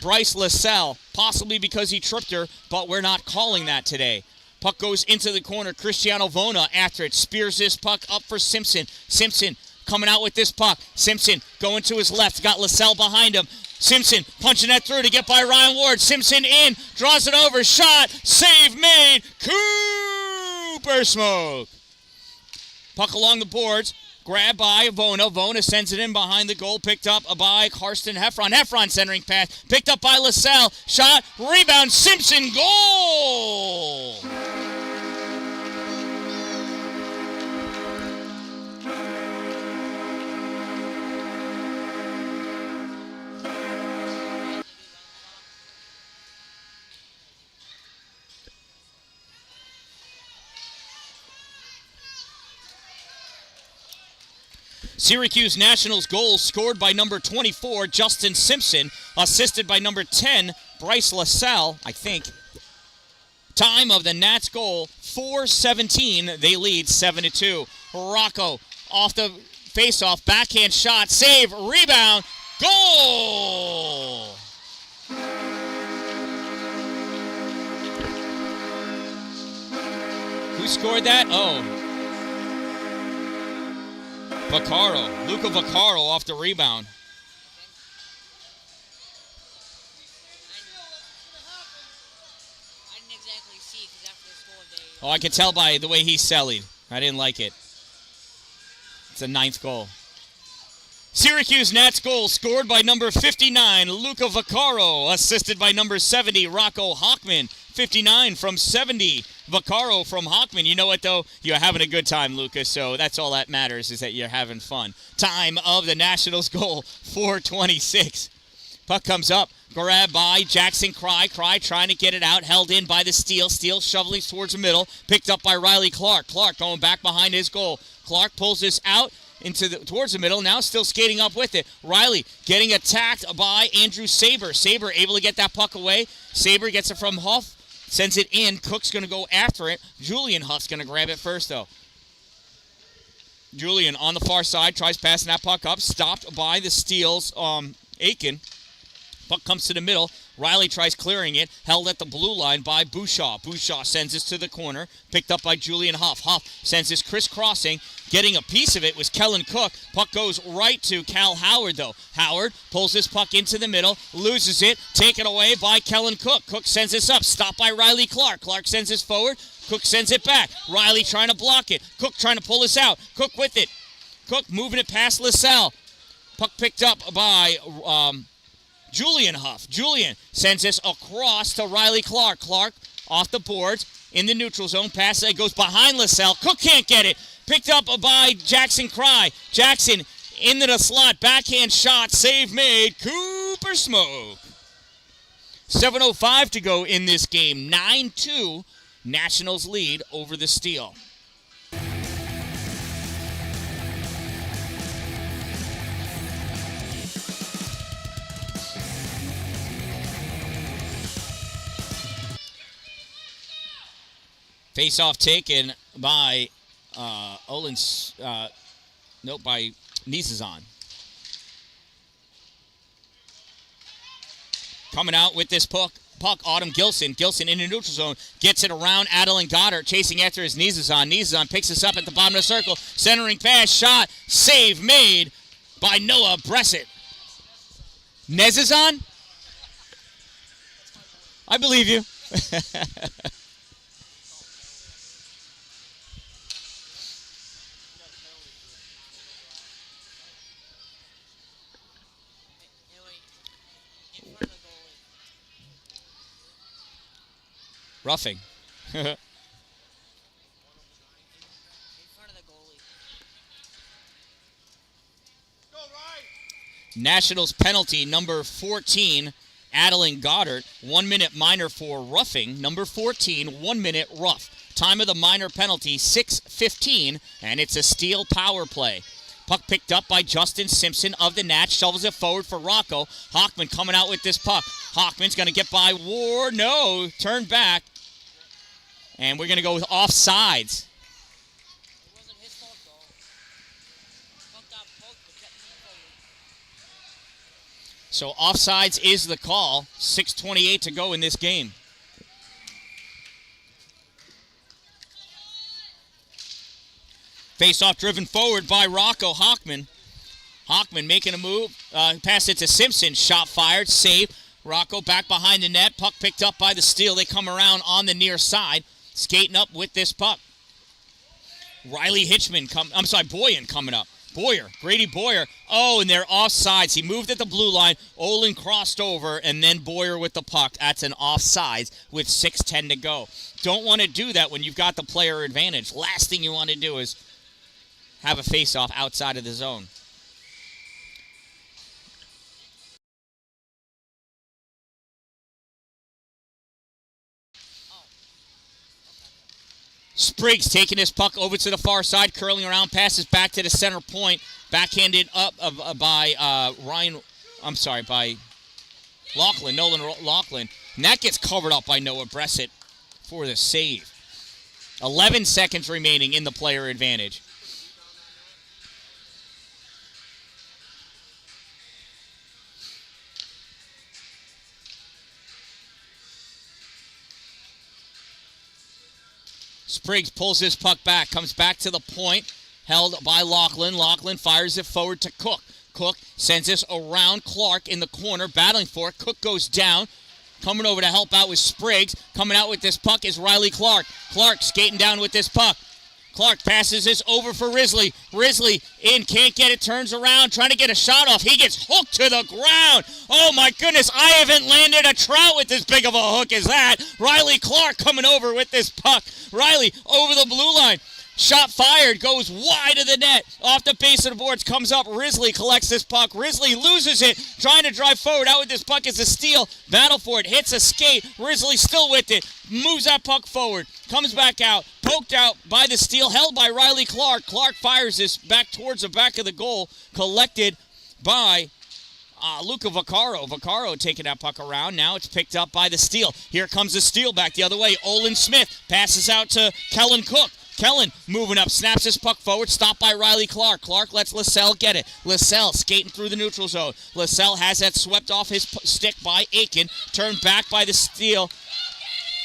Bryce LaSalle, possibly because he tripped her, but we're not calling that today. Puck goes into the corner. Cristiano Vona after it spears this puck up for Simpson. Simpson coming out with this puck. Simpson going to his left. Got LaSalle behind him. Simpson punching that through to get by Ryan Ward. Simpson in. Draws it over. Shot. Save made. Cooper Smoke. Puck along the boards. Grabbed by Vona. Vona sends it in behind the goal. Picked up by Karsten Heffron. Heffron centering pass. Picked up by LaSalle. Shot. Rebound. Simpson. Goal. Syracuse Nationals goal scored by number 24, Justin Simpson, assisted by number 10, Bryce LaSalle, I think. Time of the Nats goal, 4:17. They lead 7-2. Rocco off the faceoff, backhand shot, save, rebound, goal! Who scored that? Oh. Vaccaro. Luca Vaccaro off the rebound. I didn't exactly see because after the score they... Oh, I could tell by the way he sellied. I didn't like it. It's a 9th goal. Syracuse Nats goal scored by number 59, Luca Vaccaro, assisted by number 70, Rocco Hockman. 59 from 70, Vaccaro from Hockman. You know what, though? You're having a good time, Lucas, so that's all that matters is that you're having fun. Time of the Nationals goal, 4:26. Puck comes up, grabbed by Jackson Cry. Cry trying to get it out, held in by the Steele. Steele shoveling towards the middle, picked up by Riley Clark. Clark going back behind his goal. Clark pulls this out towards the middle, now still skating up with it. Riley getting attacked by Andrew Saber. Saber able to get that puck away. Saber gets it from Huff. Sends it in. Cook's going to go after it. Julian Huff's going to grab it first, though. Julian on the far side tries passing that puck up. Stopped by the Steele's Aiken. Puck comes to the middle. Riley tries clearing it. Held at the blue line by Bouchard. Bouchard sends this to the corner. Picked up by Julian Huff. Huff sends this crisscrossing. Getting a piece of it was Kellen Cook. Puck goes right to Cal Howard, though. Howard pulls this puck into the middle. Loses it. Taken away by Kellen Cook. Cook sends this up. Stopped by Riley Clark. Clark sends this forward. Cook sends it back. Riley trying to block it. Cook trying to pull this out. Cook with it. Cook moving it past LaSalle. Puck picked up by... Julian Huff. Julian sends this across to Riley Clark. Clark off the boards in the neutral zone. Pass that goes behind LaSalle. Cook can't get it. Picked up by Jackson Cry. Jackson into the slot. Backhand shot. Save made. Cooper Smoke. 7:05 to go in this game. 9-2. Nationals lead over the Steele. Face-off taken by by Nizazan. Coming out with this puck, Autumn Gilson. Gilson in the neutral zone. Gets it around Adeline Goddard. Chasing after his Nizazan. Nizazan picks this up at the bottom of the circle. Centering pass. Shot. Save made by Noah Bressett. Nizazan? I believe you. Roughing. In front of the goalie. Nationals penalty, number 14, Dan-Dalin Goddard. 1 minute minor for roughing. Number 14, 1 minute rough. Time of the minor penalty, 6:15, and it's a Steele power play. Puck picked up by Justin Simpson of the Nats. Shovels it forward for Rocco. Hockman coming out with this puck. Hockman's going to get by Ward. No, turn back. And we're going to go with offsides. It wasn't his fault, though. Puck got poked, but kept moving forward. So offsides is the call. 6:28 to go in this game. Face-off driven forward by Rocco Hockman. Hockman making a move. Pass it to Simpson. Shot fired. Save. Rocco back behind the net. Puck picked up by the Steele. They come around on the near side. Skating up with this puck. Boyan coming up. Grady Boyer. Oh, and they're offsides. He moved at the blue line. Olin crossed over, and then Boyer with the puck. That's an offsides with 6:10 to go. Don't want to do that when you've got the player advantage. Last thing you want to do is have a face-off outside of the zone. Spriggs taking his puck over to the far side, curling around, passes back to the center point, backhanded up by Nolan Laughlin. And that gets covered up by Noah Bressett for the save. 11 seconds remaining in the player advantage. Spriggs pulls his puck back, comes back to the point, held by Laughlin. Laughlin fires it forward to Cook. Cook sends this around Clark in the corner, battling for it. Cook goes down. Coming over to help out with Spriggs. Coming out with this puck is Riley Clark. Clark skating down with this puck. Clark passes this over for Risley. Risley in, can't get it, turns around, trying to get a shot off. He gets hooked to the ground. Oh my goodness, I haven't landed a trout with as big of a hook as that. Riley Clark coming over with this puck. Riley over the blue line. Shot fired, goes wide of the net. Off the base of the boards, comes up. Risley collects this puck. Risley loses it, trying to drive forward. Out with this puck is a Steele. Battle for it, hits a skate. Risley still with it. Moves that puck forward. Comes back out. Poked out by the Steele. Held by Riley Clark. Clark fires this back towards the back of the goal. Collected by Luca Vaccaro. Vaccaro taking that puck around. Now it's picked up by the Steele. Here comes the Steele back the other way. Olin Smith passes out to Kellen Cook. Kellen moving up, snaps his puck forward, stopped by Riley Clark. Clark lets LaSalle get it. LaSalle skating through the neutral zone. LaSalle has that swept off his stick by Aiken. Turned back by the Steele.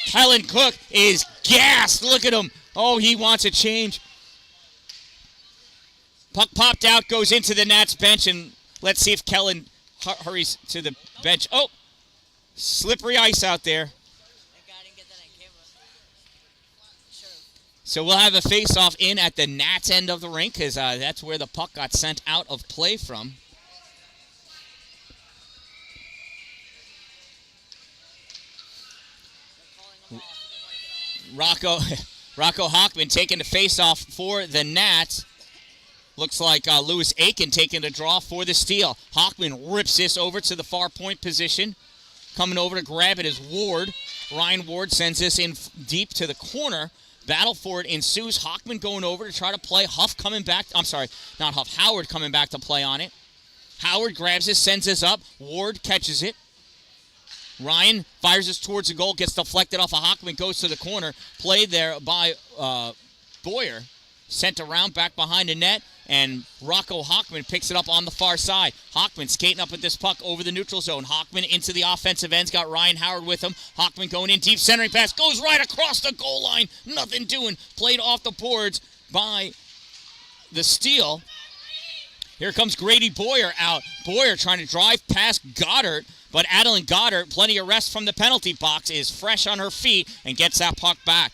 Kellen Cook is gassed. Look at him. Oh, he wants a change. Puck popped out, goes into the Nats bench, and let's see if Kellen hurries to the bench. Oh, slippery ice out there. So we'll have a face-off in at the Nats end of the rink because that's where the puck got sent out of play from. Rocco Hockman taking the face-off for the Nats. Looks like Lewis Aiken taking the draw for the Steele. Hockman rips this over to the far point position. Coming over to grab it is Ward. Ryan Ward sends this in deep to the corner. Battle for it ensues. Hockman going over to try to play. Huff coming back. I'm sorry, not Huff. Howard coming back to play on it. Howard grabs this, sends this up. Ward catches it. Ryan fires this towards the goal, gets deflected off of Hockman, goes to the corner. Played there by Boyer. Sent around back behind the net, and Rocco Hockman picks it up on the far side. Hockman skating up with this puck over the neutral zone. Hockman into the offensive ends, got Ryan Howard with him. Hockman going in deep, centering pass, goes right across the goal line. Nothing doing. Played off the boards by the Steele. Here comes Grady Boyer out. Boyer trying to drive past Goddard, but Dan-Dalin Goddard, plenty of rest from the penalty box, is fresh on her feet and gets that puck back.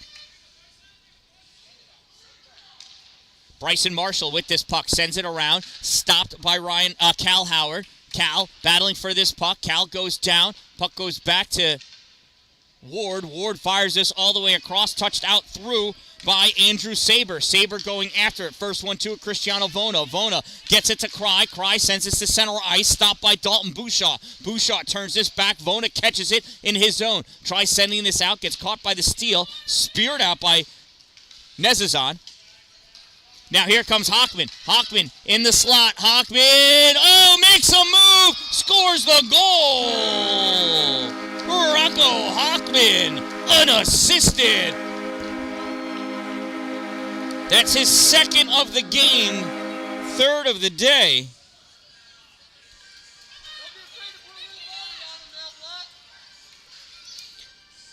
Bryson Marshall with this puck, sends it around, stopped by Cal Howard. Cal battling for this puck. Cal goes down. Puck goes back to Ward fires this all the way across, touched out through by Andrew Saber. Saber going after it. First one to Cristiano Vona. Vona gets it to Cry. Cry sends this to center ice. Stopped by Dalton Bouchard. Bouchard turns this back. Vona catches it in his zone. Tries sending this out. Gets caught by the steal. Speared out by Nezazan. Now here comes Hockman. Hockman in the slot. Hockman, makes a move. Scores the goal. Rocco Hockman, unassisted. That's his second of the game, third of the day.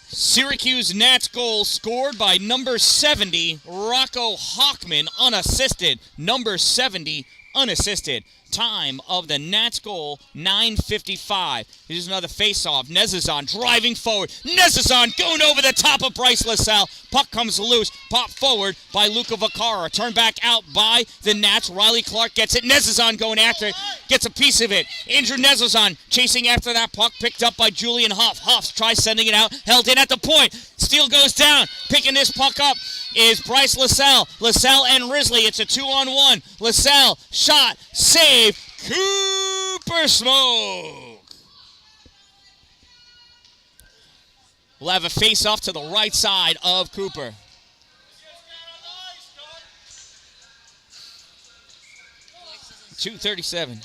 Syracuse Nats goal scored by number 70, Rocco Hockman, unassisted. Number 70, unassisted. Time of the Nats goal, 9:55. Here's another face-off. Nezazan driving forward. Nezazan going over the top of Bryce LaSalle. Puck comes loose. Pop forward by Luca Vaccaro. Turn back out by the Nats. Riley Clark gets it. Nezazan going after it. Gets a piece of it. Andrew Nezazan chasing after that puck. Picked up by Julian Huff. Huff tries sending it out. Held in at the point. Steele goes down. Picking this puck up is Bryce LaSalle. LaSalle and Risley. It's a 2-on-1. LaSalle shot. Save. Cooper Smoke. We'll have a face-off to the right side of Cooper. .237.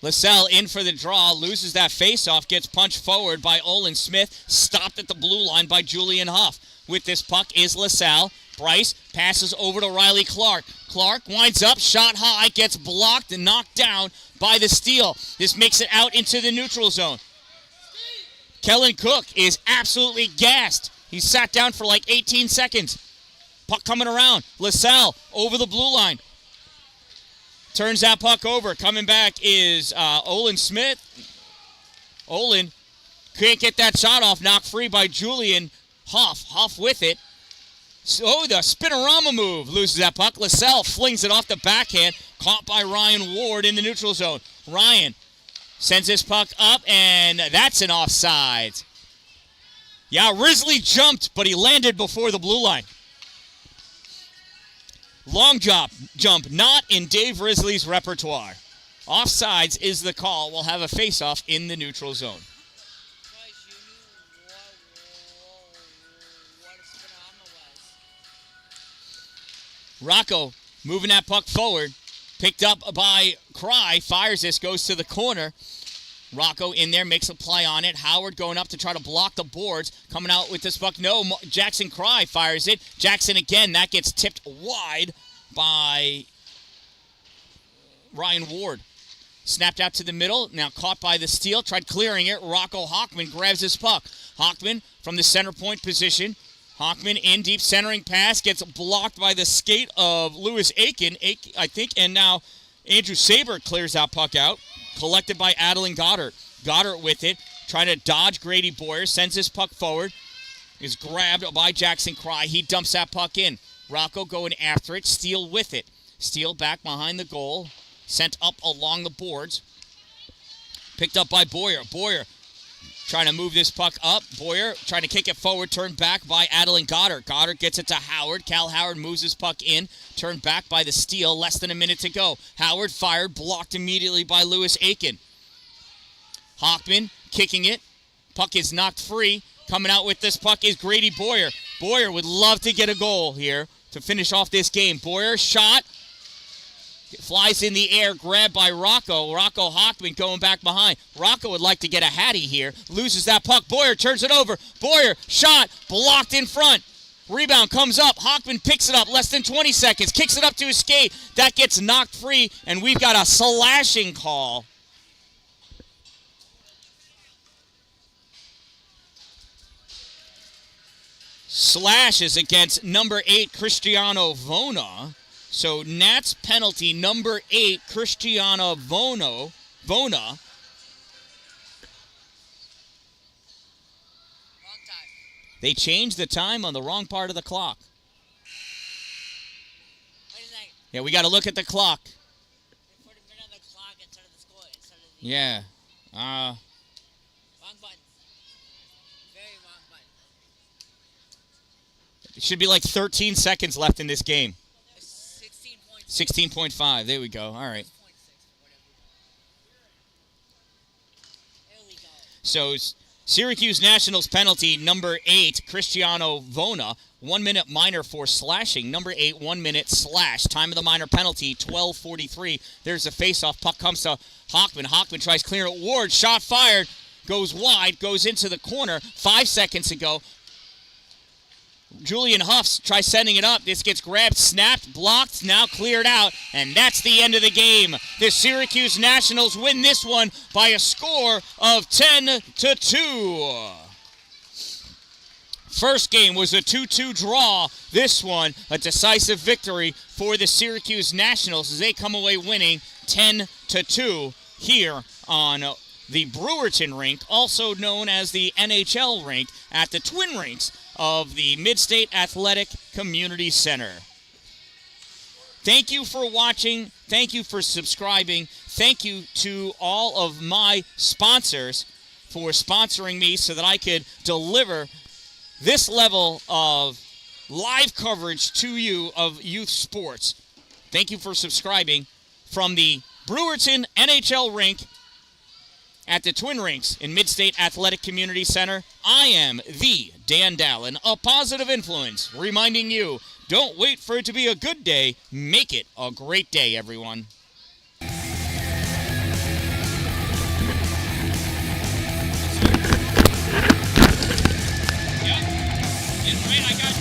LaSalle in for the draw, loses that face-off, gets punched forward by Olin Smith, stopped at the blue line by Julian Huff. With this puck is LaSalle. Bryce passes over to Riley Clark. Clark winds up, shot high, gets blocked and knocked down by the steal. This makes it out into the neutral zone. Kellen Cook is absolutely gassed. He sat down for like 18 seconds. Puck coming around. LaSalle over the blue line. Turns that puck over. Coming back is Olin Smith. Olin can't get that shot off. Knocked free by Julian Huff. Huff with it. So the spinorama move. Loses that puck. LaSalle flings it off the backhand. Caught by Ryan Ward in the neutral zone. Ryan sends this puck up, and that's an offside. Yeah, Risley jumped, but he landed before the blue line. Long jump, not in Dave Risley's repertoire. Offsides is the call. We'll have a face-off in the neutral zone. Rocco moving that puck forward. Picked up by Cry. Fires this, goes to the corner. Rocco in there, makes a play on it. Howard going up to try to block the boards. Coming out with this puck. No, Jackson Cry fires it. Jackson again. That gets tipped wide by Ryan Ward. Snapped out to the middle. Now caught by the steal. Tried clearing it. Rocco Hockman grabs his puck. Hockman from the center point position. Hockman in deep centering pass. Gets blocked by the skate of Lewis Aiken, I think. And now Andrew Saber clears that puck out. Collected by Adeline Goddard. Goddard with it. Trying to dodge Grady Boyer. Sends his puck forward. Is grabbed by Jackson Cry. He dumps that puck in. Rocco going after it. Steele with it. Steele back behind the goal. Sent up along the boards. Picked up by Boyer. Boyer trying to move this puck up. Boyer trying to kick it forward. Turned back by Adeline Goddard. Goddard gets it to Howard. Cal Howard moves his puck in. Turned back by the steal. Less than a minute to go. Howard fired. Blocked immediately by Lewis Aiken. Hockman kicking it. Puck is knocked free. Coming out with this puck is Grady Boyer. Boyer would love to get a goal here to finish off this game. Boyer shot. It flies in the air, grabbed by Rocco. Rocco Hockman going back behind. Rocco would like to get a hattie here. Loses that puck. Boyer turns it over. Boyer shot. Blocked in front. Rebound comes up. Hockman picks it up. Less than 20 seconds. Kicks it up to his skate. That gets knocked free, and we've got a slashing call. Slash is against number 8, Cristiano Vona. So Nats penalty, number 8, Cristiano Vona. Wrong time. They changed the time on the wrong part of the clock. Wait a second. Yeah, we got to look at the clock. They put a minute on the clock instead of the score. Instead of Yeah. Wrong button. Very wrong button. It should be like 13 seconds left in this game. 16.6. 16.5. There we go. All right. 6.6 or whatever. There we go. So Syracuse Nationals penalty number 8, Cristiano Vona. 1 minute minor for slashing. Number 8, 1 minute slash. Time of the minor penalty, 12:43. There's a face-off. Puck comes to Hockman. Hockman tries clear it. Ward, shot fired. Goes wide, goes into the corner. 5 seconds ago. Julian Huffs tries sending it up. This gets grabbed, snapped, blocked, now cleared out. And that's the end of the game. The Syracuse Nationals win this one by a score of 10-2. First game was a 2-2 draw. This one, a decisive victory for the Syracuse Nationals as they come away winning 10-2 here on the Brewerton rink, also known as the NHL rink, at the Twin Rinks of the Mid-State Athletic Community Center. Thank you for watching. Thank you for subscribing. Thank you to all of my sponsors for sponsoring me so that I could deliver this level of live coverage to you of youth sports. Thank you for subscribing from the Brewerton NHL rink at the Twin Rinks in Mid-State Athletic Community Center. I am the Dan-Dalin, a positive influence, reminding you, don't wait for it to be a good day. Make it a great day, everyone. Yeah, right, I got